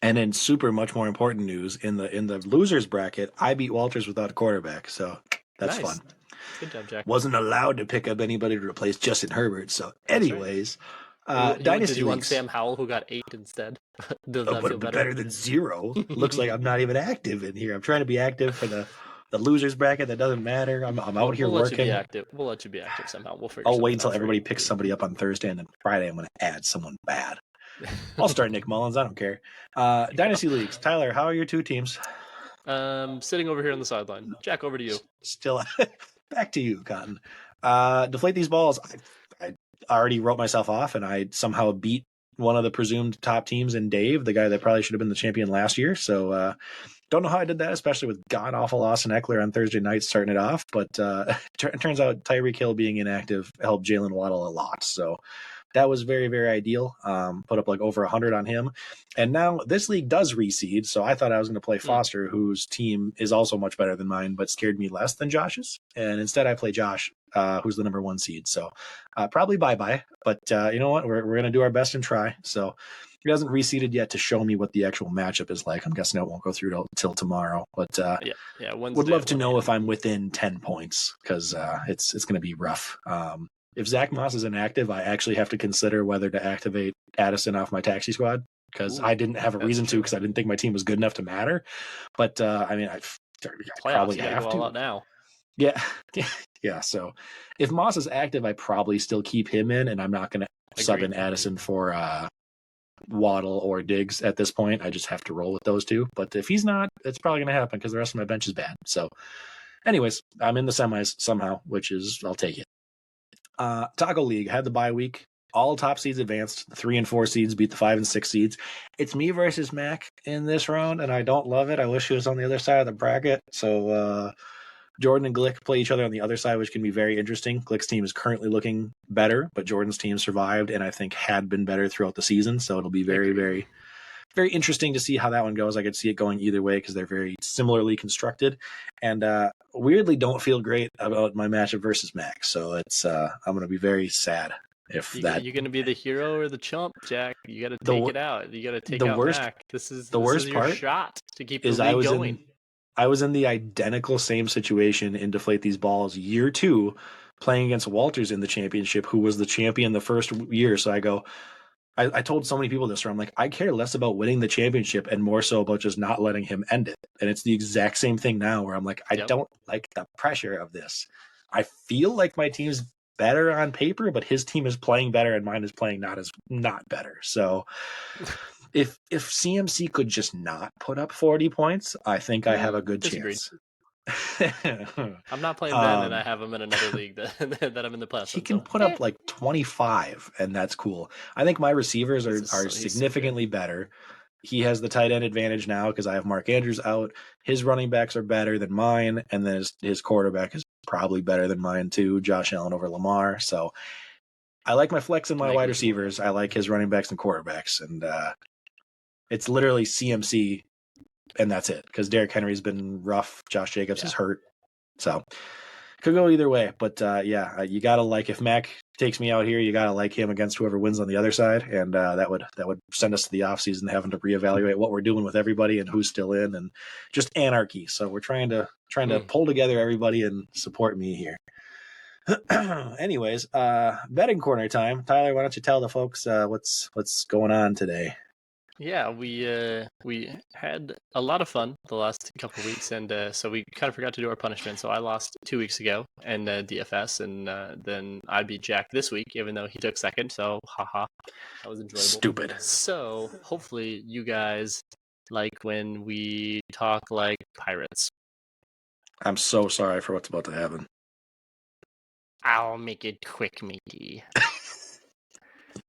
And in super much more important news, in the losers bracket, I beat Walters without a quarterback, so that's Nice. fun. Good job, Jack. Wasn't allowed to pick up anybody to replace Justin Herbert, so anyways, Dynasty Did you want Leagues. Sam Howell, who got 8 instead? Does that Would feel be better than 0. Looks like I'm not even active in here. I'm trying to be active for the losers bracket. That doesn't matter. I'm out here we'll let working. You be active. We'll let you be active somehow. We'll figure. I'll wait until everybody picks somebody up on Thursday, and then Friday I'm going to add someone bad. I'll start Nick Mullins. I don't care. Dynasty Leagues. Tyler, how are your 2 teams? Sitting over here on the sideline. Jack, over to you. Still back to you, Cotton. Deflate these balls. I already wrote myself off, and I somehow beat one of the presumed top teams in Dave, the guy that probably should have been the champion last year. So don't know how I did that, especially with god-awful Austin Eckler on Thursday night starting it off. But it turns out Tyreek Hill being inactive helped Jalen Waddle a lot. So that was very, very ideal. Put up like over 100 on him. And now this league does reseed, so I thought I was going to play Foster, whose team is also much better than mine, but scared me less than Josh's. And instead I play Josh, who's the number 1 seed. So probably bye-bye. But you know what? We're going to do our best and try. So he hasn't reseeded yet to show me what the actual matchup is like. I'm guessing it won't go through till tomorrow. But Wednesday, would love to know if I'm within 10 points, because it's going to be rough. If Zach Moss is inactive, I actually have to consider whether to activate Addison off my taxi squad, because I didn't have a reason to, because I didn't think my team was good enough to matter. But I mean, I probably have to. Now. Yeah. Yeah. So if Moss is active, I probably still keep him in, and I'm not going to sub in Addison for Waddle or Diggs at this point. I just have to roll with those 2. But if he's not, it's probably going to happen because the rest of my bench is bad. So anyways, I'm in the semis somehow, which is, I'll take it. Taco League had the bye week. All top seeds advanced. The 3 and 4 seeds beat the 5 and 6 seeds. It's me versus Mac in this round, and I don't love it. I wish he was on the other side of the bracket. So Jordan and Glick play each other on the other side, which can be very interesting. Glick's team is currently looking better, but Jordan's team survived and I think had been better throughout the season. So it'll be very, very, very interesting to see how that one goes. I could see it going either way because they're very similarly constructed, and weirdly don't feel great about my matchup versus Mac. So it's I'm going to be very sad if you're going to be the hero or the chump, Jack. You got to take it out. You got to take out Mac. This is your shot to keep the league going. I was in the identical same situation in Deflate These Balls year 2, playing against Walters in the championship, who was the champion the first year. So I told so many people this, where I'm like, I care less about winning the championship and more so about just not letting him end it. And it's the exact same thing now, where I'm like, I don't like the pressure of this. I feel like my team's better on paper, but his team is playing better and mine is playing not better. So if CMC could just not put up 40 points, I think I have a good chance. I'm not playing Ben, and I have him in another league that I'm in the playoffs. He can put up like 25, and that's cool. I think my receivers are significantly better. He has the tight end advantage now because I have Mark Andrews out. His running backs are better than mine, and then his quarterback is probably better than mine too, Josh Allen over Lamar. So I like my flex and my wide receivers. I like his running backs and quarterbacks, and it's literally CMC, and that's it, because Derrick Henry's been rough. Josh Jacobs is hurt. So could go either way. But you got to, like, if Mac takes me out here, you got to like him against whoever wins on the other side. And that would send us to the offseason having to reevaluate what we're doing with everybody and who's still in and just anarchy. So we're trying to pull together everybody and support me here. Anyways, betting corner time. Tyler, why don't you tell the folks what's going on today? Yeah, we had a lot of fun the last couple of weeks, and so we kind of forgot to do our punishment. So I lost 2 weeks ago in DFS, and then I beat Jack this week, even though he took second. So haha, that was enjoyable. Stupid. So hopefully you guys like when we talk like pirates. I'm so sorry for what's about to happen. I'll make it quick, matey.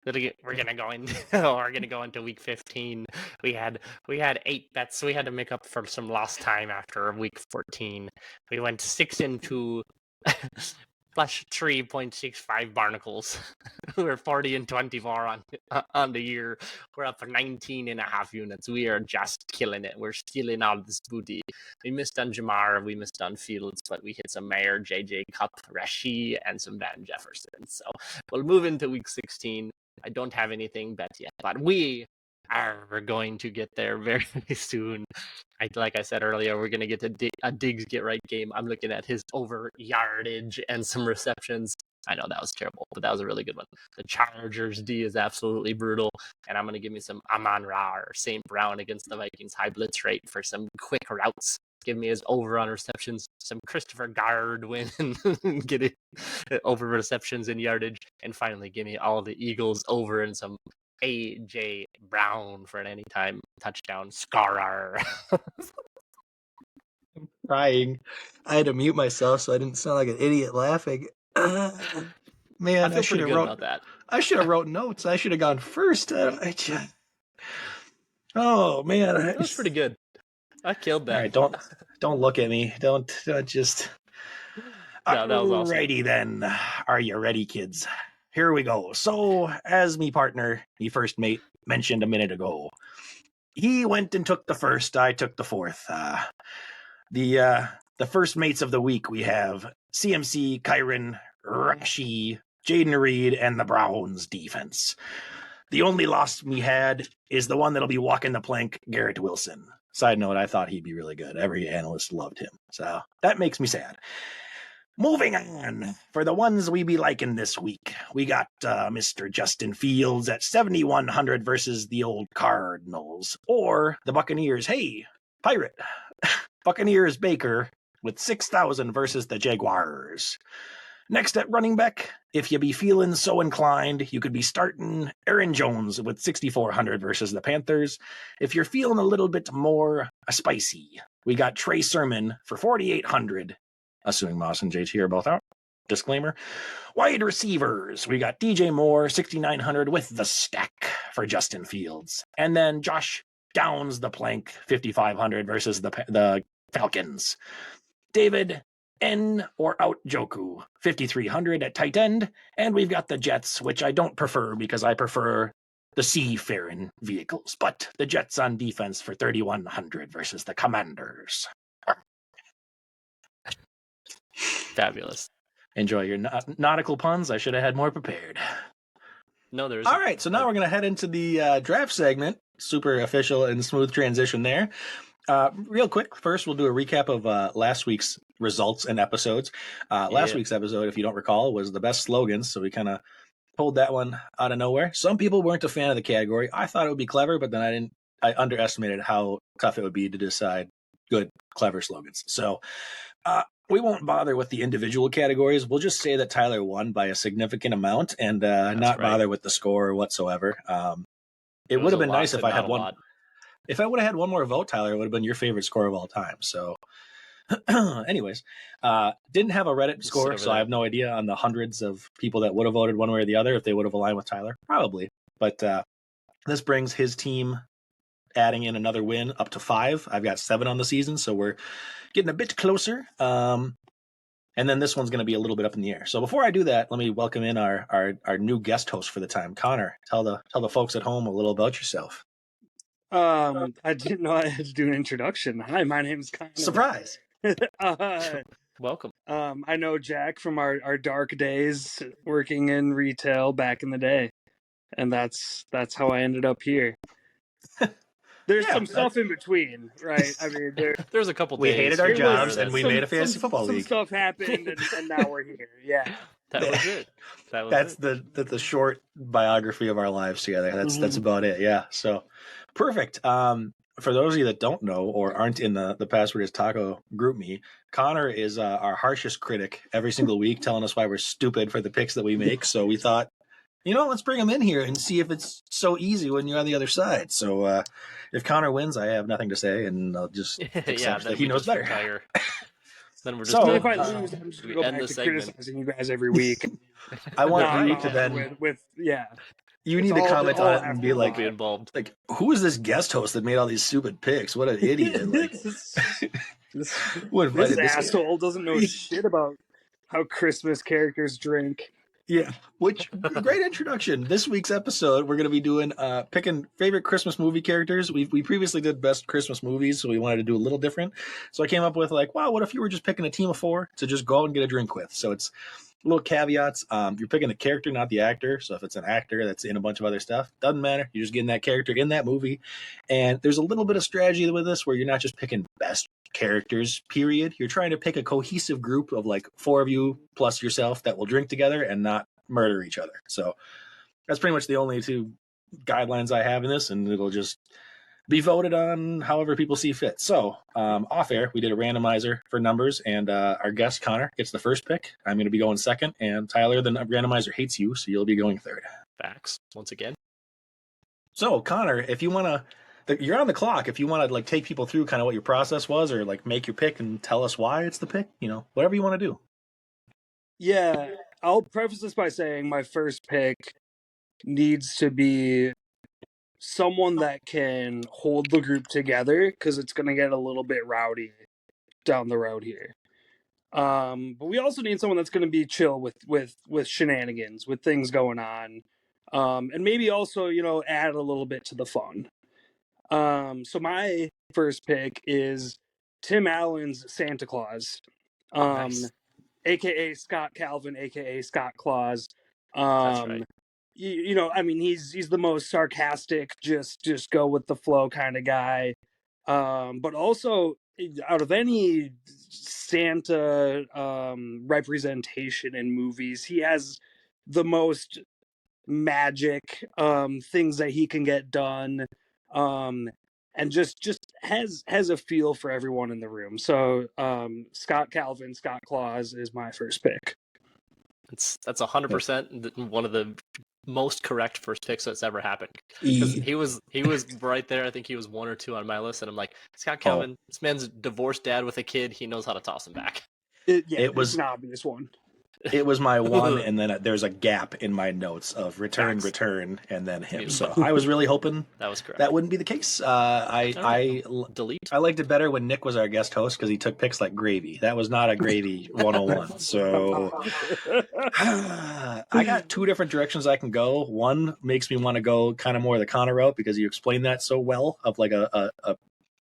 We're gonna go into week 15. We had 8 bets. We had to make up for some lost time after week 14. We went 6-2 plus 3.65 barnacles. We're 40 and 24 on the year. We're up for 19.5 units. We are just killing it. We're stealing all this booty. We missed on Jamar, we missed on Fields, but we hit some Mayer, JJ Cup, Rashi, and some Van Jefferson. So we'll move into week 16. I don't have anything bet yet, but we are going to get there very soon. Like I said earlier, we're going to get to a Diggs get right game. I'm looking at his over yardage and some receptions. I know that was terrible, but that was a really good one. The Chargers D is absolutely brutal, and I'm going to give me some Amon-Ra or St. Brown against the Vikings high blitz rate for some quick routes. Give me his over on receptions, some Christopher Guard win, get it over receptions and yardage, and finally give me all the Eagles over and some A.J. Brown for an anytime touchdown scorer. I'm crying. I had to mute myself so I didn't sound like an idiot laughing. Man, I feel pretty good about that. I should have wrote notes. I should have gone first. Oh man, That was pretty good. I killed that. All right, don't look at me. Don't just. No, that was awesome. Alrighty then. Are you ready, kids? Here we go. So, as me partner, me first mate, mentioned a minute ago, he went and took the first. I took the fourth. The first mates of the week we have CMC, Kyron, Rashi, Jaden Reed, and the Browns defense. The only loss we had is the one that'll be walking the plank, Garrett Wilson. Side note, I thought he'd be really good. Every analyst loved him. So that makes me sad. Moving on, for the ones we be liking this week, we got Mr. Justin Fields at 7,100 versus the old Cardinals. Or the Buccaneers, hey, Pirate. Buccaneers Baker with 6,000 versus the Jaguars. Next at running back, if you be feeling so inclined, you could be starting Aaron Jones with 6,400 versus the Panthers. If you're feeling a little bit more spicy, we got Trey Sermon for 4,800, assuming Moss and JT are both out. Disclaimer. Wide receivers, we got DJ Moore, 6,900 with the stack for Justin Fields. And then Josh Downs the plank, 5,500 versus the Falcons. David N or out Joku, 5,300 at tight end. And we've got the Jets, which I don't prefer because I prefer the seafaring vehicles. But the Jets on defense for 3,100 versus the Commanders. Fabulous. Enjoy your nautical puns. I should have had more prepared. No, there's. All right, so now we're going to head into the draft segment. Super official and smooth transition there. Real quick, first we'll do a recap of last week's results and episodes. Last week's episode, if you don't recall, was the best slogans, so we kind of pulled that one out of nowhere. Some people weren't a fan of the category. I thought it would be clever, but then I underestimated how tough it would be to decide good, clever slogans. So we won't bother with the individual categories. We'll just say that Tyler won by a significant amount and not bother with the score whatsoever. It would have been nice if I had one. If I would have had one more vote, Tyler, it would have been your favorite score of all time. So, anyways, didn't have a Reddit score, so I have no idea on the hundreds of people that would have voted one way or the other if they would have aligned with Tyler. Probably. But this brings his team adding in another win up to 5. I've got 7 on the season, so we're getting a bit closer. And then this one's going to be a little bit up in the air. So before I do that, let me welcome in our new guest host for the time, Connor. Tell the folks at home a little about yourself. I didn't know I had to do an introduction. Hi, my name's Connor. Surprise. Welcome. I know Jack from our dark days working in retail back in the day, and that's how I ended up here. There's Yeah, some stuff in between, right? I mean, There's a couple We days hated our here there and was jobs there and that we made a fantasy football some league. stuff happened, and now we're here. Yeah, that was it. That was That's it. the short biography of our lives together. That's about it. Yeah. So perfect. For those of you that don't know or aren't in the Password is Taco group me, Connor is our harshest critic every single week, telling us why we're stupid for the picks that we make. So we thought, let's bring him in here and see if it's so easy when you're on the other side. So if Connor wins, I have nothing to say, and I'll just accept that then he we knows just better. retire. Then we're just So, and if I done. lose, I'm just We gonna go end back the to segment. criticizing you guys every week. I want Not you to yeah. then with yeah. you It's need to comment on all it and be after like, Be involved. who is this guest host that made all these stupid picks? What an idiot! Like, who this invited this guy? asshole doesn't know shit about how Christmas characters drink. Yeah, which great introduction. This week's episode, we're going to be doing picking favorite Christmas movie characters. We previously did best Christmas movies, so we wanted to do a little different. So I came up with like, wow, what if you were just picking a team of 4 to just go out and get a drink with? So it's little caveats. You're picking the character, not the actor. So if it's an actor that's in a bunch of other stuff, doesn't matter. You're just getting that character in that movie. And there's a little bit of strategy with this where you're not just picking best characters, period. You're trying to pick a cohesive group of like 4 of you plus yourself that will drink together and not murder each other. So that's pretty much the only 2 guidelines I have in this, and it'll just be voted on however people see fit. So off air, we did a randomizer for numbers, and our guest Connor gets the first pick. I'm going to be going second, and Tyler, the randomizer hates you, so you'll be going third. Facts once again. So Connor, if you want to, you're on the clock. If you want to like take people through kind of what your process was, or like make your pick and tell us why it's the pick, whatever you want to do. Yeah, I'll preface this by saying my first pick needs to be someone that can hold the group together because it's going to get a little bit rowdy down the road here. But we also need someone that's going to be chill with shenanigans, with things going on, and maybe also add a little bit to the fun. So my first pick is Tim Allen's Santa Claus, Nice. aka Scott Calvin, aka Scott Claus. That's right. I mean, he's the most sarcastic, just go with the flow kind of guy. But also, out of any Santa representation in movies, he has the most magic things that he can get done, and just has a feel for everyone in the room. So Scott Calvin, Scott Claus is my first pick. That's 100% one of the most correct first picks that's ever happened. Because he was right there. I think he was 1 or 2 on my list, and I'm like, Scott Calvin, this man's divorced dad with a kid. He knows how to toss him back. It was it's an obvious one. It was my one, and then there's a gap in my notes of return, and then him. Beautiful. So I was really hoping That was correct. that wouldn't be the case. Delete. I liked it better when Nick was our guest host because he took picks like gravy. That was not a gravy 101. So I got 2 different directions I can go. One makes me want to go kind of more the Connor route because you explained that so well of like a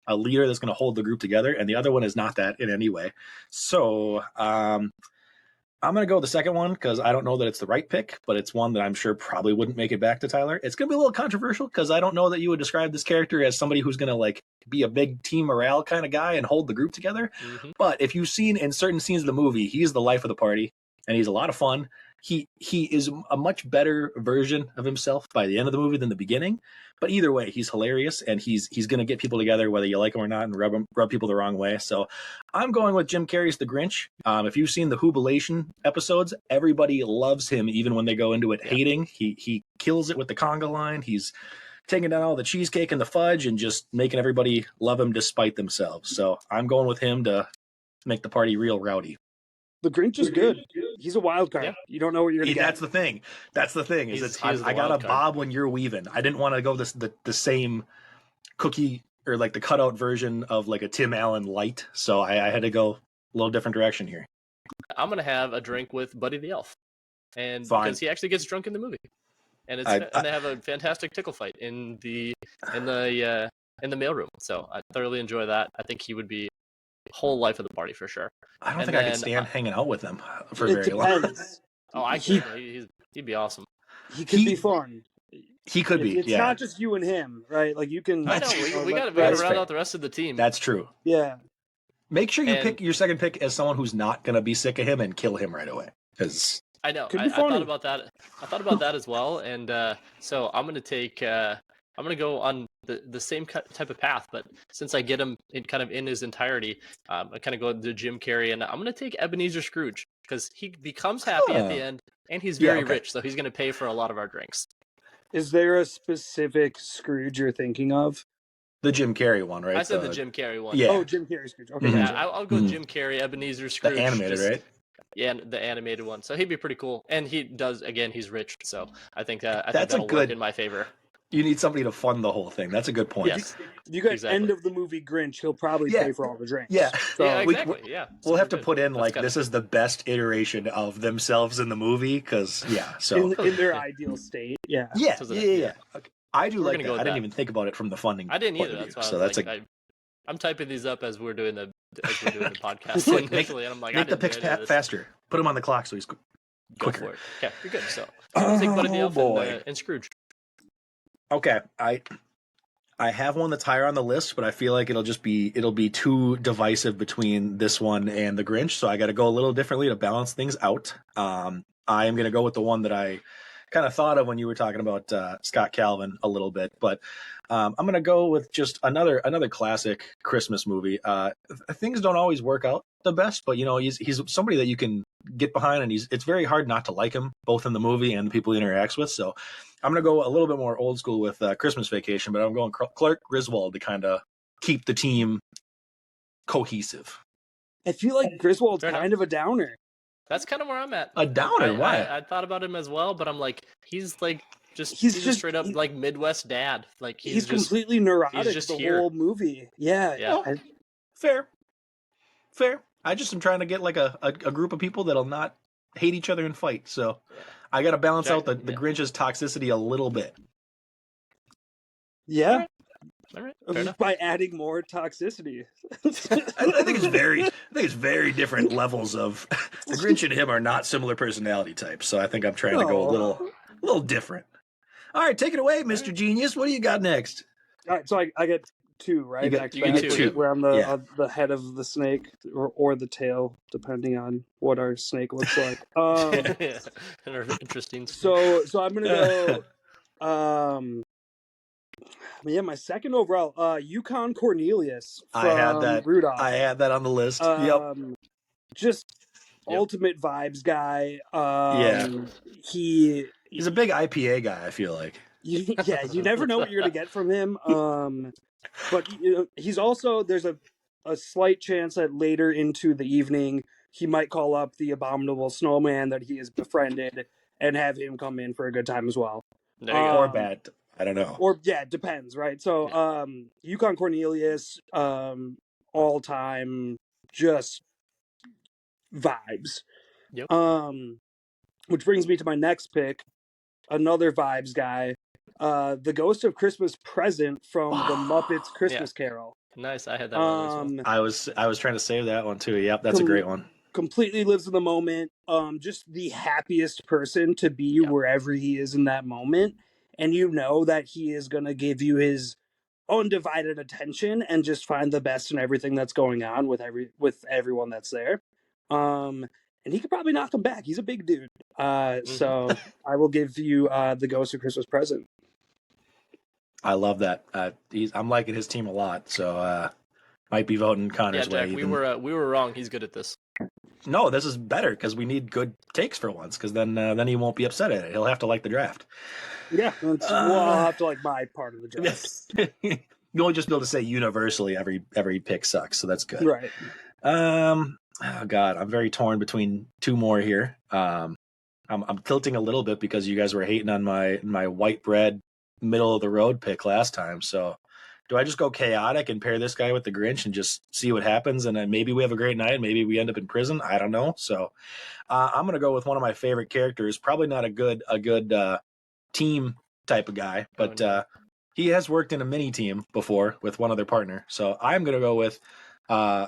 leader that's going to hold the group together, and the other one is not that in any way. So I'm going to go the second one because I don't know that it's the right pick, but it's one that I'm sure probably wouldn't make it back to Tyler. It's going to be a little controversial because I don't know that you would describe this character as somebody who's going to like be a big team morale kind of guy and hold the group together. Mm-hmm. But if you've seen in certain scenes of the movie, he's the life of the party and he's a lot of fun. He is a much better version of himself by the end of the movie than the beginning. But either way, he's hilarious and he's going to get people together whether you like him or not and rub people the wrong way. So I'm going with Jim Carrey's The Grinch. If you've seen the Whobilation episodes, everybody loves him even when they go into it hating. He kills it with the conga line. He's taking down all the cheesecake and the fudge and just making everybody love him despite themselves. So I'm going with him to make the party real rowdy. The Grinch is good. He's a wild card. Yeah. You don't know what you're going to get. That's the thing. I got a bob when you're weaving. I didn't want to go the same cookie or like the cutout version of like a Tim Allen light. So I had to go a little different direction here. I'm going to have a drink with Buddy the Elf. And Fine. because he actually gets drunk in the movie. And and they have a fantastic tickle fight in the mailroom. So I thoroughly enjoy that. I think he would be whole life of the party for sure. I don't And think I could then, stand hanging out with him for It very long. depends. Oh, I He- could. He'd be awesome. He could be fun. He could be. It's Yeah, not just you and him, right? Like you can. I know. We got to That's round fair. out the rest of the team. that's true. Yeah. Make sure you And- pick your second pick as someone who's not going to be sick of him and kill him right away. Because I know. Could I be funny. thought about that. I thought about that as well. And so I'm gonna take. I'm gonna go on the same type of path, but since I get him kind of in his entirety, I kind of go to Jim Carrey, and I'm gonna take Ebenezer Scrooge because he becomes happy at the end, and he's very rich, so he's gonna pay for a lot of our drinks. Is there a specific Scrooge you're thinking of? the Jim Carrey one, right? I said the Jim Carrey one. Yeah. Oh, Jim Carrey Scrooge. Okay, Mhm. Yeah, gotcha. I'll go Jim Carrey, Ebenezer Scrooge. The animated, right? Yeah, the animated one. So he'd be pretty cool, and he does. Again, he's rich, so I think That's that'll a good- work in my favor. You need somebody to fund the whole thing. That's a good point. Yes. If you got Exactly. end of the movie Grinch, he'll probably Yeah. pay for all the drinks. Yeah. So, Yeah, we- exactly. Yeah. We'll have to Super put good. in That's like kinda- this is the best iteration of themselves in the movie because So in their ideal state. Yeah. yeah. So Okay. I do We're like gonna that. go I with didn't that. even think about it from the funding. I didn't point either. of view. That's why So I was that's like, a I'm typing these up as we're doing the podcast Quick, initially, and I'm like, I make the didn't picks do any of this. faster. Put him on the clock so he's Go quicker. for it. Okay, you're good. So I'll take Buddy the Oh Elf boy. and Scrooge. Okay, I have one that's higher on the list, but I feel like it'll be too divisive between this one and the Grinch, so I got to go a little differently to balance things out. I am going to go with the one that I kind of thought of when you were talking about Scott Calvin a little bit, but I'm going to go with just another classic Christmas movie. Things don't always work out the best, but he's somebody that you can get behind, and it's very hard not to like him, both in the movie and the people he interacts with. So I'm going to go a little bit more old school with Christmas Vacation, but I'm going Clark Griswold to kind of keep the team cohesive. I feel like Griswold's Fair kind of a downer. That's kind of where I'm at. A downer? Why? I thought about him as well, but I'm like, he's like He's he's just- just straight up he- like Midwest dad. Like He's just completely neurotic just the here. whole movie. Yeah. Yeah. Fair. I just am trying to get like a group of people that'll not hate each other and fight. So I got to balance Jack- out the yeah. Grinch's toxicity a little bit. Yeah. all right, fair enough. By adding more toxicity. I think it's very different levels of the Grinch and him are not similar personality types. So I think I'm trying to go a little different. All right, take it away, Mr. Genius. What do you got next? All right, so I get two, right? You get- Next you get back, two. where I'm Yeah. the head of the snake or the tail, depending on what our snake looks like. Interesting. So I'm gonna go. My second overall, Yukon Cornelius from I had that. Rudolph. I had that on the list. Yep. Just Yep. ultimate vibes guy. Yeah. He's He's a big IPA guy, I feel like. you never know what you're gonna get from him. But he's also there's a slight chance that later into the evening he might call up the abominable snowman that he has befriended and have him come in for a good time as well. There you go. Or bad. I don't know. Or it depends, right? So Yukon Cornelius, all time just vibes. Yep. Which brings me to my next pick, another vibes guy. The Ghost of Christmas Present from the Muppets Christmas Carol. Nice. I had that one as well. I was trying to save that one too. Yep, that's a great one. Completely lives in the moment. Just the happiest person to be wherever he is in that moment. And you know that he is going to give you his undivided attention and just find the best in everything that's going on with everyone that's there. And he could probably knock him back. He's a big dude. So I will give you the Ghost of Christmas Present. I love that. I'm liking his team a lot, so might be voting Connor's Yeah, Jack, way. we even. were wrong. He's good at this. No, this is better because we need good takes for once. Because then he won't be upset at it. He'll have to like the draft. Yeah, I'll have to like my part of the draft. You'll just be able to say universally every pick sucks, so that's good. Right. Oh God, I'm very torn between two more here. I'm tilting a little bit because you guys were hating on my white bread middle of the road pick last time. So do I just go chaotic and pair this guy with the Grinch and just see what happens? And then maybe we have a great night. Maybe we end up in prison. I don't know. So I'm going to go with one of my favorite characters. Probably not a good team type of guy, but he has worked in a mini team before with one other partner. So I'm going to go with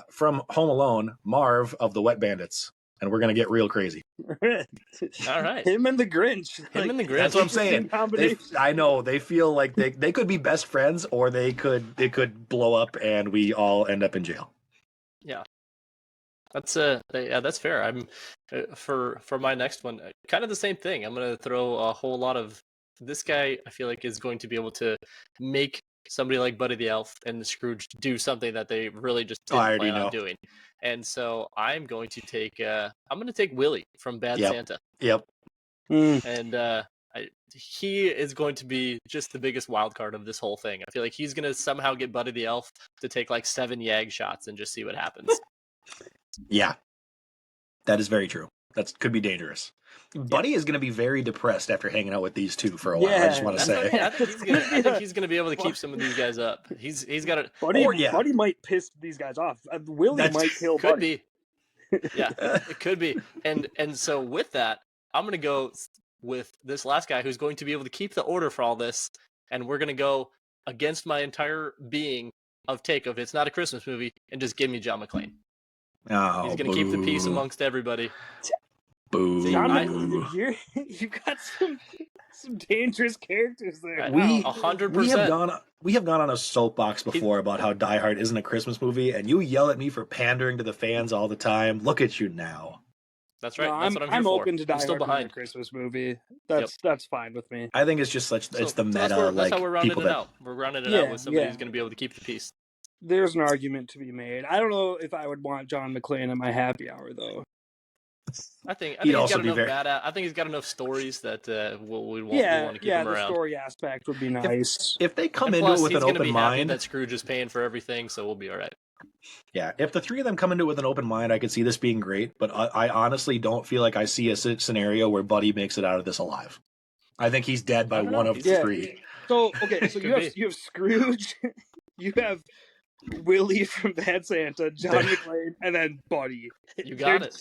from Home Alone, Marv of the Wet Bandits, and we're gonna get real crazy. All right. Him and the Grinch. Him and the Grinch. That's what I'm interesting saying. combination. I know they feel like they could be best friends, or it could blow up and we all end up in jail. Yeah. That's fair. I'm for my next one, kind of the same thing. I'm gonna throw a whole lot of this guy. I feel like is going to be able to make somebody like Buddy the Elf and the Scrooge do something that they really just Oh, I didn't already plan on know. doing. And so I'm going to take Willie from Bad Yep. Santa, Yep. and he is going to be just the biggest wild card of this whole thing. I feel like he's gonna somehow get Buddy the Elf to take like 7 Yag shots and just see what happens. Yeah, that is very true. That could be dangerous. Buddy is going to be very depressed after hanging out with these two for a while. I just want to That's say. okay. I think he's gonna be able to keep some of these guys up. He's got a Buddy might piss these guys off. Willie might kill could Buddy. be. Yeah, it could be. And so with that, I'm gonna go with this last guy who's going to be able to keep the order for all this, and we're gonna go against my entire being of it's not a Christmas movie, and just give me John McClane. Oh, He's gonna keep the peace amongst everybody. Boo. You've got some dangerous characters there. We 100%. We have gone on a soapbox before about how Die Hard isn't a Christmas movie, and you yell at me for pandering to the fans all the time. Look at you now. That's right. No, That's what I'm here for. open to Die still Hard being behind. a Christmas movie. That's fine with me. I think it's just it's the meta. That's how we're rounding people it out. We're rounding it out with somebody who's going to be able to keep the peace. There's an argument to be made. I don't know if I would want John McClane at my happy hour though. I think He'd he's also got be enough I think he's got enough stories that we want to keep him the around. story aspect would be nice. If they come And into plus, it with he's an gonna open be happy mind, that Scrooge is paying for everything, so we'll be all right. yeah. If the three of them come into it with an open mind, I could see this being great. But I honestly don't feel like I see a scenario where Buddy makes it out of this alive. I think he's dead by one of the three. So so you have Scrooge, you have Willie from Bad Santa, John McClane, and then Buddy. You got it.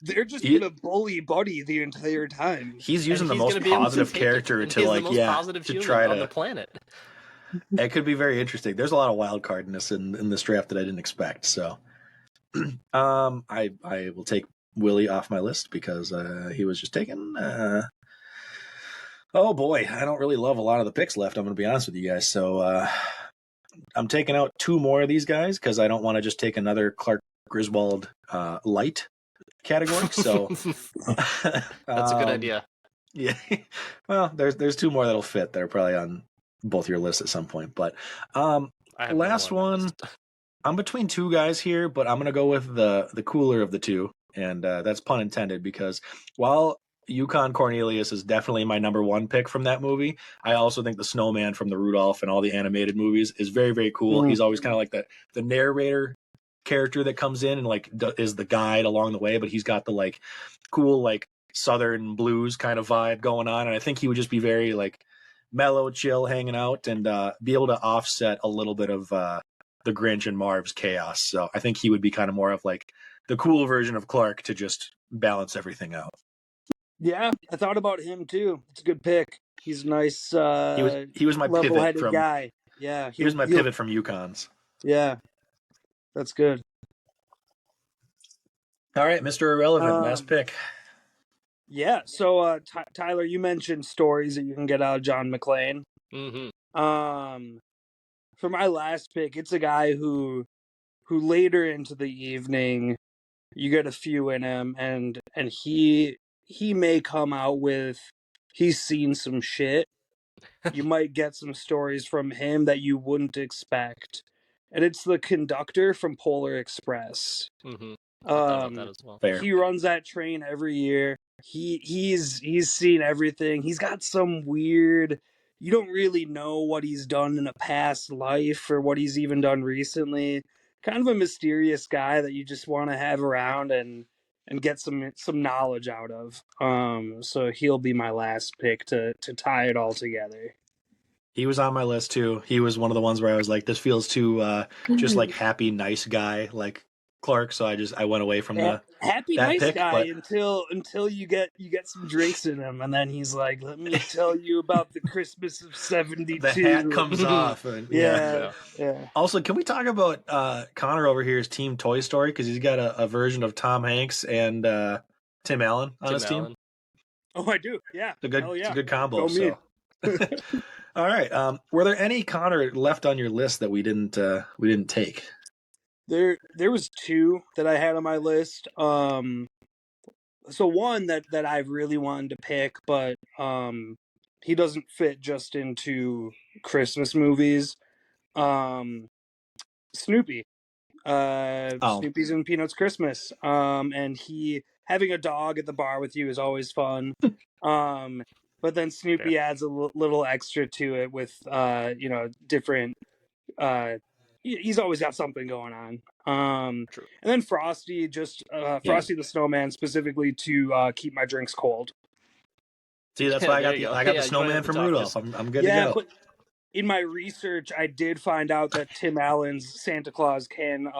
They're just gonna bully Buddy the entire time. He's using the most positive character to try on to the planet. It could be very interesting. There's a lot of wild cardness in this draft that I didn't expect. So, I will take Willie off my list because he was just taken. Oh boy, I don't really love a lot of the picks left. I'm going to be honest with you guys. So I'm taking out two more of these guys because I don't want to just take another Clark Griswold light category. So that's a good idea. Yeah. Well, there's two more that'll fit that are probably on both your lists at some point. But last one, I'm between two guys here, but I'm going to go with the cooler of the two. And that's pun intended because while Yukon Cornelius is definitely my number one pick from that movie, I also think the snowman from the Rudolph and all the animated movies is very, very cool. He's always kind of like the narrator character that comes in and like is the guide along the way, but he's got the like cool like Southern blues kind of vibe going on. And I think he would just be very like mellow, chill, hanging out and be able to offset a little bit of the Grinch and Marv's chaos. So I think he would be kind of more of like the cool version of Clark to just balance everything out. Yeah, I thought about him too. It's a good pick. He's a nice. He was my pivot from guy. Yeah, he was my pivot from Yukons. Yeah, that's good. All right, Mr. Irrelevant, last pick. Yeah, so Tyler, you mentioned stories that you can get out of John McClane. Mm-hmm. For my last pick, it's a guy who later into the evening, you get a few in him, and he may come out with he's seen some shit. You might get some stories from him that you wouldn't expect, and it's the conductor from Polar Express. Mm-hmm. I thought about that as well. Fair. He runs that train every year. He's seen everything. He's got some weird. You don't really know what he's done in a past life or what he's even done recently. Kind of a mysterious guy that you just want to have around and get some knowledge out of. So he'll be my last pick to tie it all together. He was on my list too. He was one of the ones where I was like, this feels too just like happy, nice guy. Like Clark, so I went away from Happy that nice pick, guy but until you get some drinks in him, and then he's like, "Let me tell you about the Christmas of the hat '72." comes off, and Yeah, yeah. Also, can we talk about Connor over here's team Toy Story, because he's got a version of Tom Hanks and Tim Allen on his team. Oh, I do. Yeah. It's a good combo. Go me. So, all right. Were there any Connor left on your list that we didn't take? There was two that I had on my list. So one that I really wanted to pick, but he doesn't fit just into Christmas movies. Snoopy. Snoopy's in Peanuts Christmas. And he having a dog at the bar with you is always fun. But then Snoopy adds a little extra to it with different he's always got something going on. True. And then Frosty, Frosty the Snowman, specifically to keep my drinks cold. See, that's why I got the Yeah, snowman from Rudolph. I'm good to go. But in my research, I did find out that Tim Allen's Santa Claus can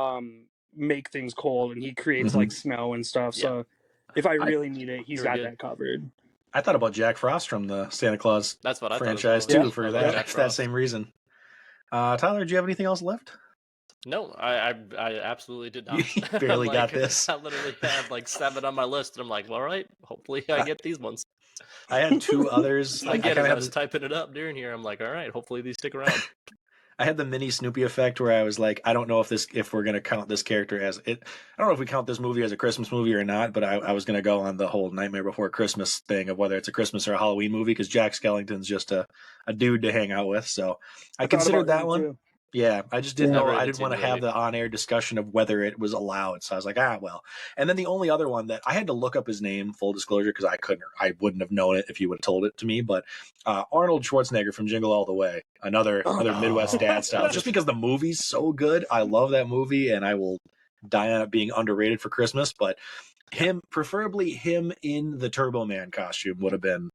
make things cold, and he creates like snow and stuff. So if I really need it, he's got that covered. I thought about Jack Frost from the Santa Claus franchise too, for that same reason. Tyler, do you have anything else left? No, I absolutely did not. You barely got this. I literally had like 7 on my list, and I'm like, well, all right, hopefully I get these ones. I had 2 others. I was typing it up during here. I'm like, all right, hopefully these stick around. I had the mini Snoopy effect where I was like, I don't know if we're gonna count this character as it. I don't know if we count this movie as a Christmas movie or not, but I was gonna go on the whole Nightmare Before Christmas thing of whether it's a Christmas or a Halloween movie, because Jack Skellington's just a dude to hang out with. So I considered that one. Too. Yeah, I just didn't know. I didn't want to have the on-air discussion of whether it was allowed. So I was like, well. And then the only other one that I had to look up his name, full disclosure, because I wouldn't have known it if you would have told it to me. But Arnold Schwarzenegger from Jingle All the Way, another Midwest dad style. Just because the movie's so good, I love that movie, and I will die on it being underrated for Christmas. But preferably him in the Turbo Man costume would have been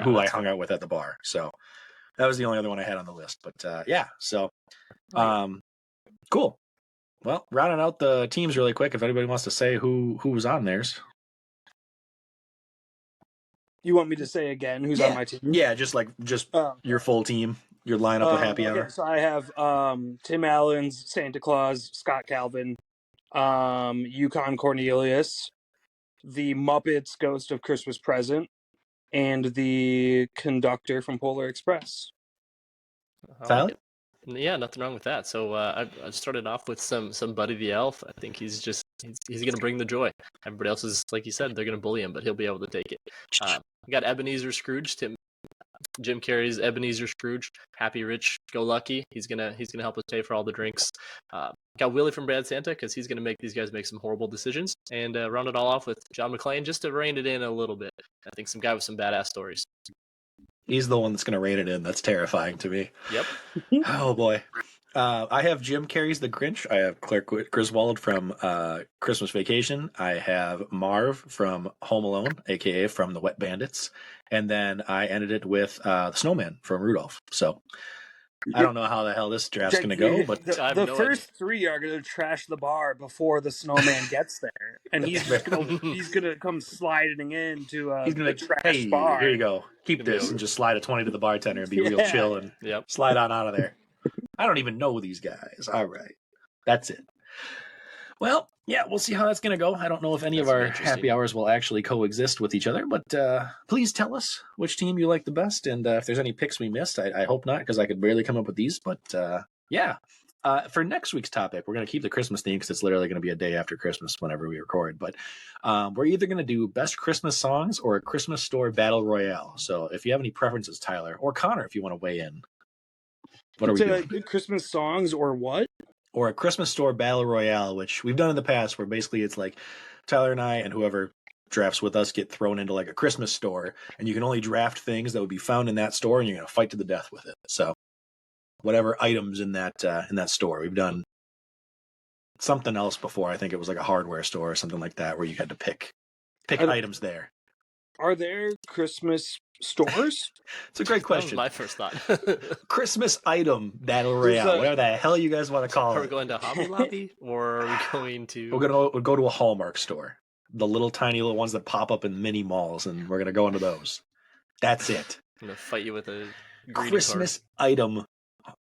who I hung out with at the bar. So that was the only other one I had on the list. But so. Cool. Well, rounding out the teams really quick, if anybody wants to say who was on theirs. You want me to say again who's on my team? Yeah, just your full team, your lineup of happy hour. So I have Tim Allen's Santa Claus, Scott Calvin, Yukon Cornelius, the Muppets Ghost of Christmas Present, and the conductor from Polar Express. Tyler? Yeah, nothing wrong with that. So I started off with some Buddy the Elf. I think he's going to bring the joy. Everybody else is, like you said, they're going to bully him, but he'll be able to take it. We got Ebenezer Scrooge, Jim Carrey's Ebenezer Scrooge, happy, rich, go lucky. He's gonna help us pay for all the drinks. Got Willie from Bad Santa, because he's gonna make these guys make some horrible decisions, and round it all off with John McClane just to rein it in a little bit. I think some guy with some badass stories. He's the one that's going to rein it in. That's terrifying to me. Yep. Oh, boy. I have Jim Carrey's The Grinch. I have Claire Griswold from Christmas Vacation. I have Marv from Home Alone, a.k.a. from The Wet Bandits. And then I ended it with the Snowman from Rudolph. So I don't know how the hell this draft's going to go, but the first 3 are going to trash the bar before the Snowman gets there, and he's going to come sliding into the trash bar. Here you go. Keep this and just slide a 20 to the bartender and be real chill and slide on out of there. I don't even know these guys. All right, that's it. Well, yeah, we'll see how that's going to go. I don't know if any of our happy hours will actually coexist with each other, but please tell us which team you like the best, and if there's any picks we missed. I hope not, because I could barely come up with these, but for next week's topic, we're going to keep the Christmas theme, because it's literally going to be a day after Christmas whenever we record, but we're either going to do best Christmas songs or a Christmas store battle royale. So if you have any preferences, Tyler, or Connor, if you want to weigh in. What are we doing? Like Christmas songs or what? Or a Christmas store battle royale, which we've done in the past, where basically it's like Tyler and I and whoever drafts with us get thrown into like a Christmas store, and you can only draft things that would be found in that store, and you're going to fight to the death with it. So whatever items in that store. We've done something else before. I think it was like a hardware store or something like that, where you had to pick items there. Are there Christmas stores? It's a great That was question. my first thought. Christmas item battle There's royale, a- whatever the hell you guys want to call Are we it. going to Hobby Lobby or are we going to? We'll go to a Hallmark store. The little tiny little ones that pop up in mini malls, and we're gonna go into those. That's it. I'm gonna fight you with a greeting Christmas item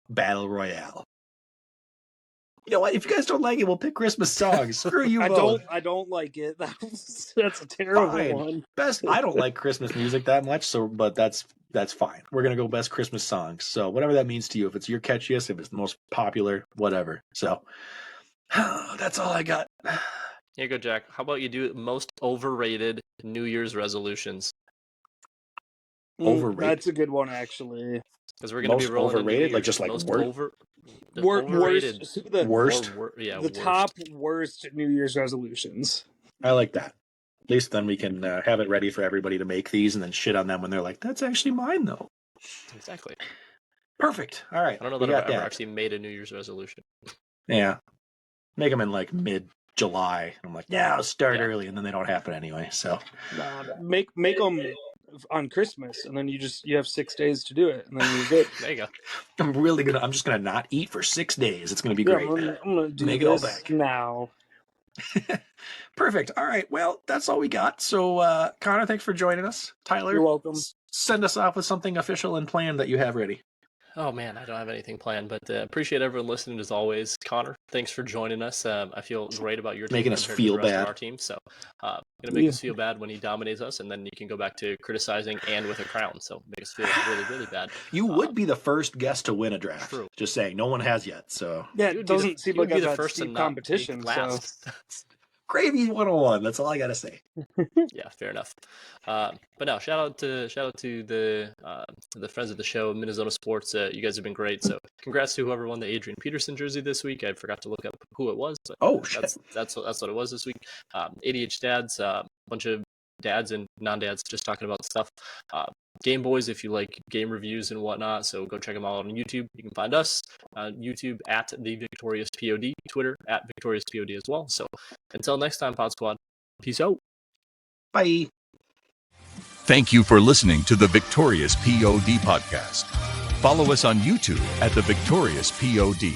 battle royale. You know what? If you guys don't like it, we'll pick Christmas songs. Screw you both. I don't like it. That's a terrible Fine. one. Best. I don't like Christmas music that much, but that's fine. We're gonna go best Christmas songs. So whatever that means to you, if it's your catchiest, if it's the most popular, whatever. So that's all I got. card. Here you go, Jack. How about you do most overrated New Year's resolutions? Overrated? That's a good one, actually. Because we're gonna be Most rolling overrated? into Like, just, like, most Worst. The Worst? Yeah, the top worst New Year's resolutions. I like that. At least then we can have it ready for everybody to make these and then shit on them when they're like, "That's actually mine, though." Exactly. Perfect. All right. I don't know we that I've got ever actually made a New Year's resolution. Yeah. Make them in like mid-July. I'm like, yeah, I'll start Yeah. early, and then they don't happen anyway. So Make them on Christmas, and then you have 6 days to do it, and then you're good. There you go. I'm just gonna not eat for 6 days. It's gonna be Yeah, great. I'm gonna do Make it all this back. now. Perfect. All right. Well, that's all we got. So, Connor, thanks for joining us. Tyler, You're welcome. Send us off with something official and planned that you have ready. Oh man, I don't have anything planned, but appreciate everyone listening as always. Connor, thanks for joining us. I feel great about your team Making us compared feel to the rest bad. of our team. So, gonna make us feel bad when he dominates us, and then you can go back to criticizing and with a crown. So make us feel really, really bad. You would be the first guest to win a draft. True. Just saying, no one has yet. So Yeah, You it would be doesn't seem you would like be I've the had first to steep not competition. be So last. gravy 101. That's all I gotta say. Yeah, fair enough. But no, shout out to the friends of the show, MinneZona Sports. You guys have been great. So congrats to whoever won the Adrian Peterson jersey this week. I forgot to look up who it was, but Oh shit. that's what it was this week. ADH dads, a bunch of dads and non-dads just talking about stuff. Game Boys, if you like game reviews and whatnot, so go check them out on YouTube. You can find us on YouTube at the Victorious POD, Twitter at Victorious POD as well. So until next time, Pod Squad, peace out. Bye. Thank you for listening to the Victorious POD podcast. Follow us on YouTube at the Victorious POD.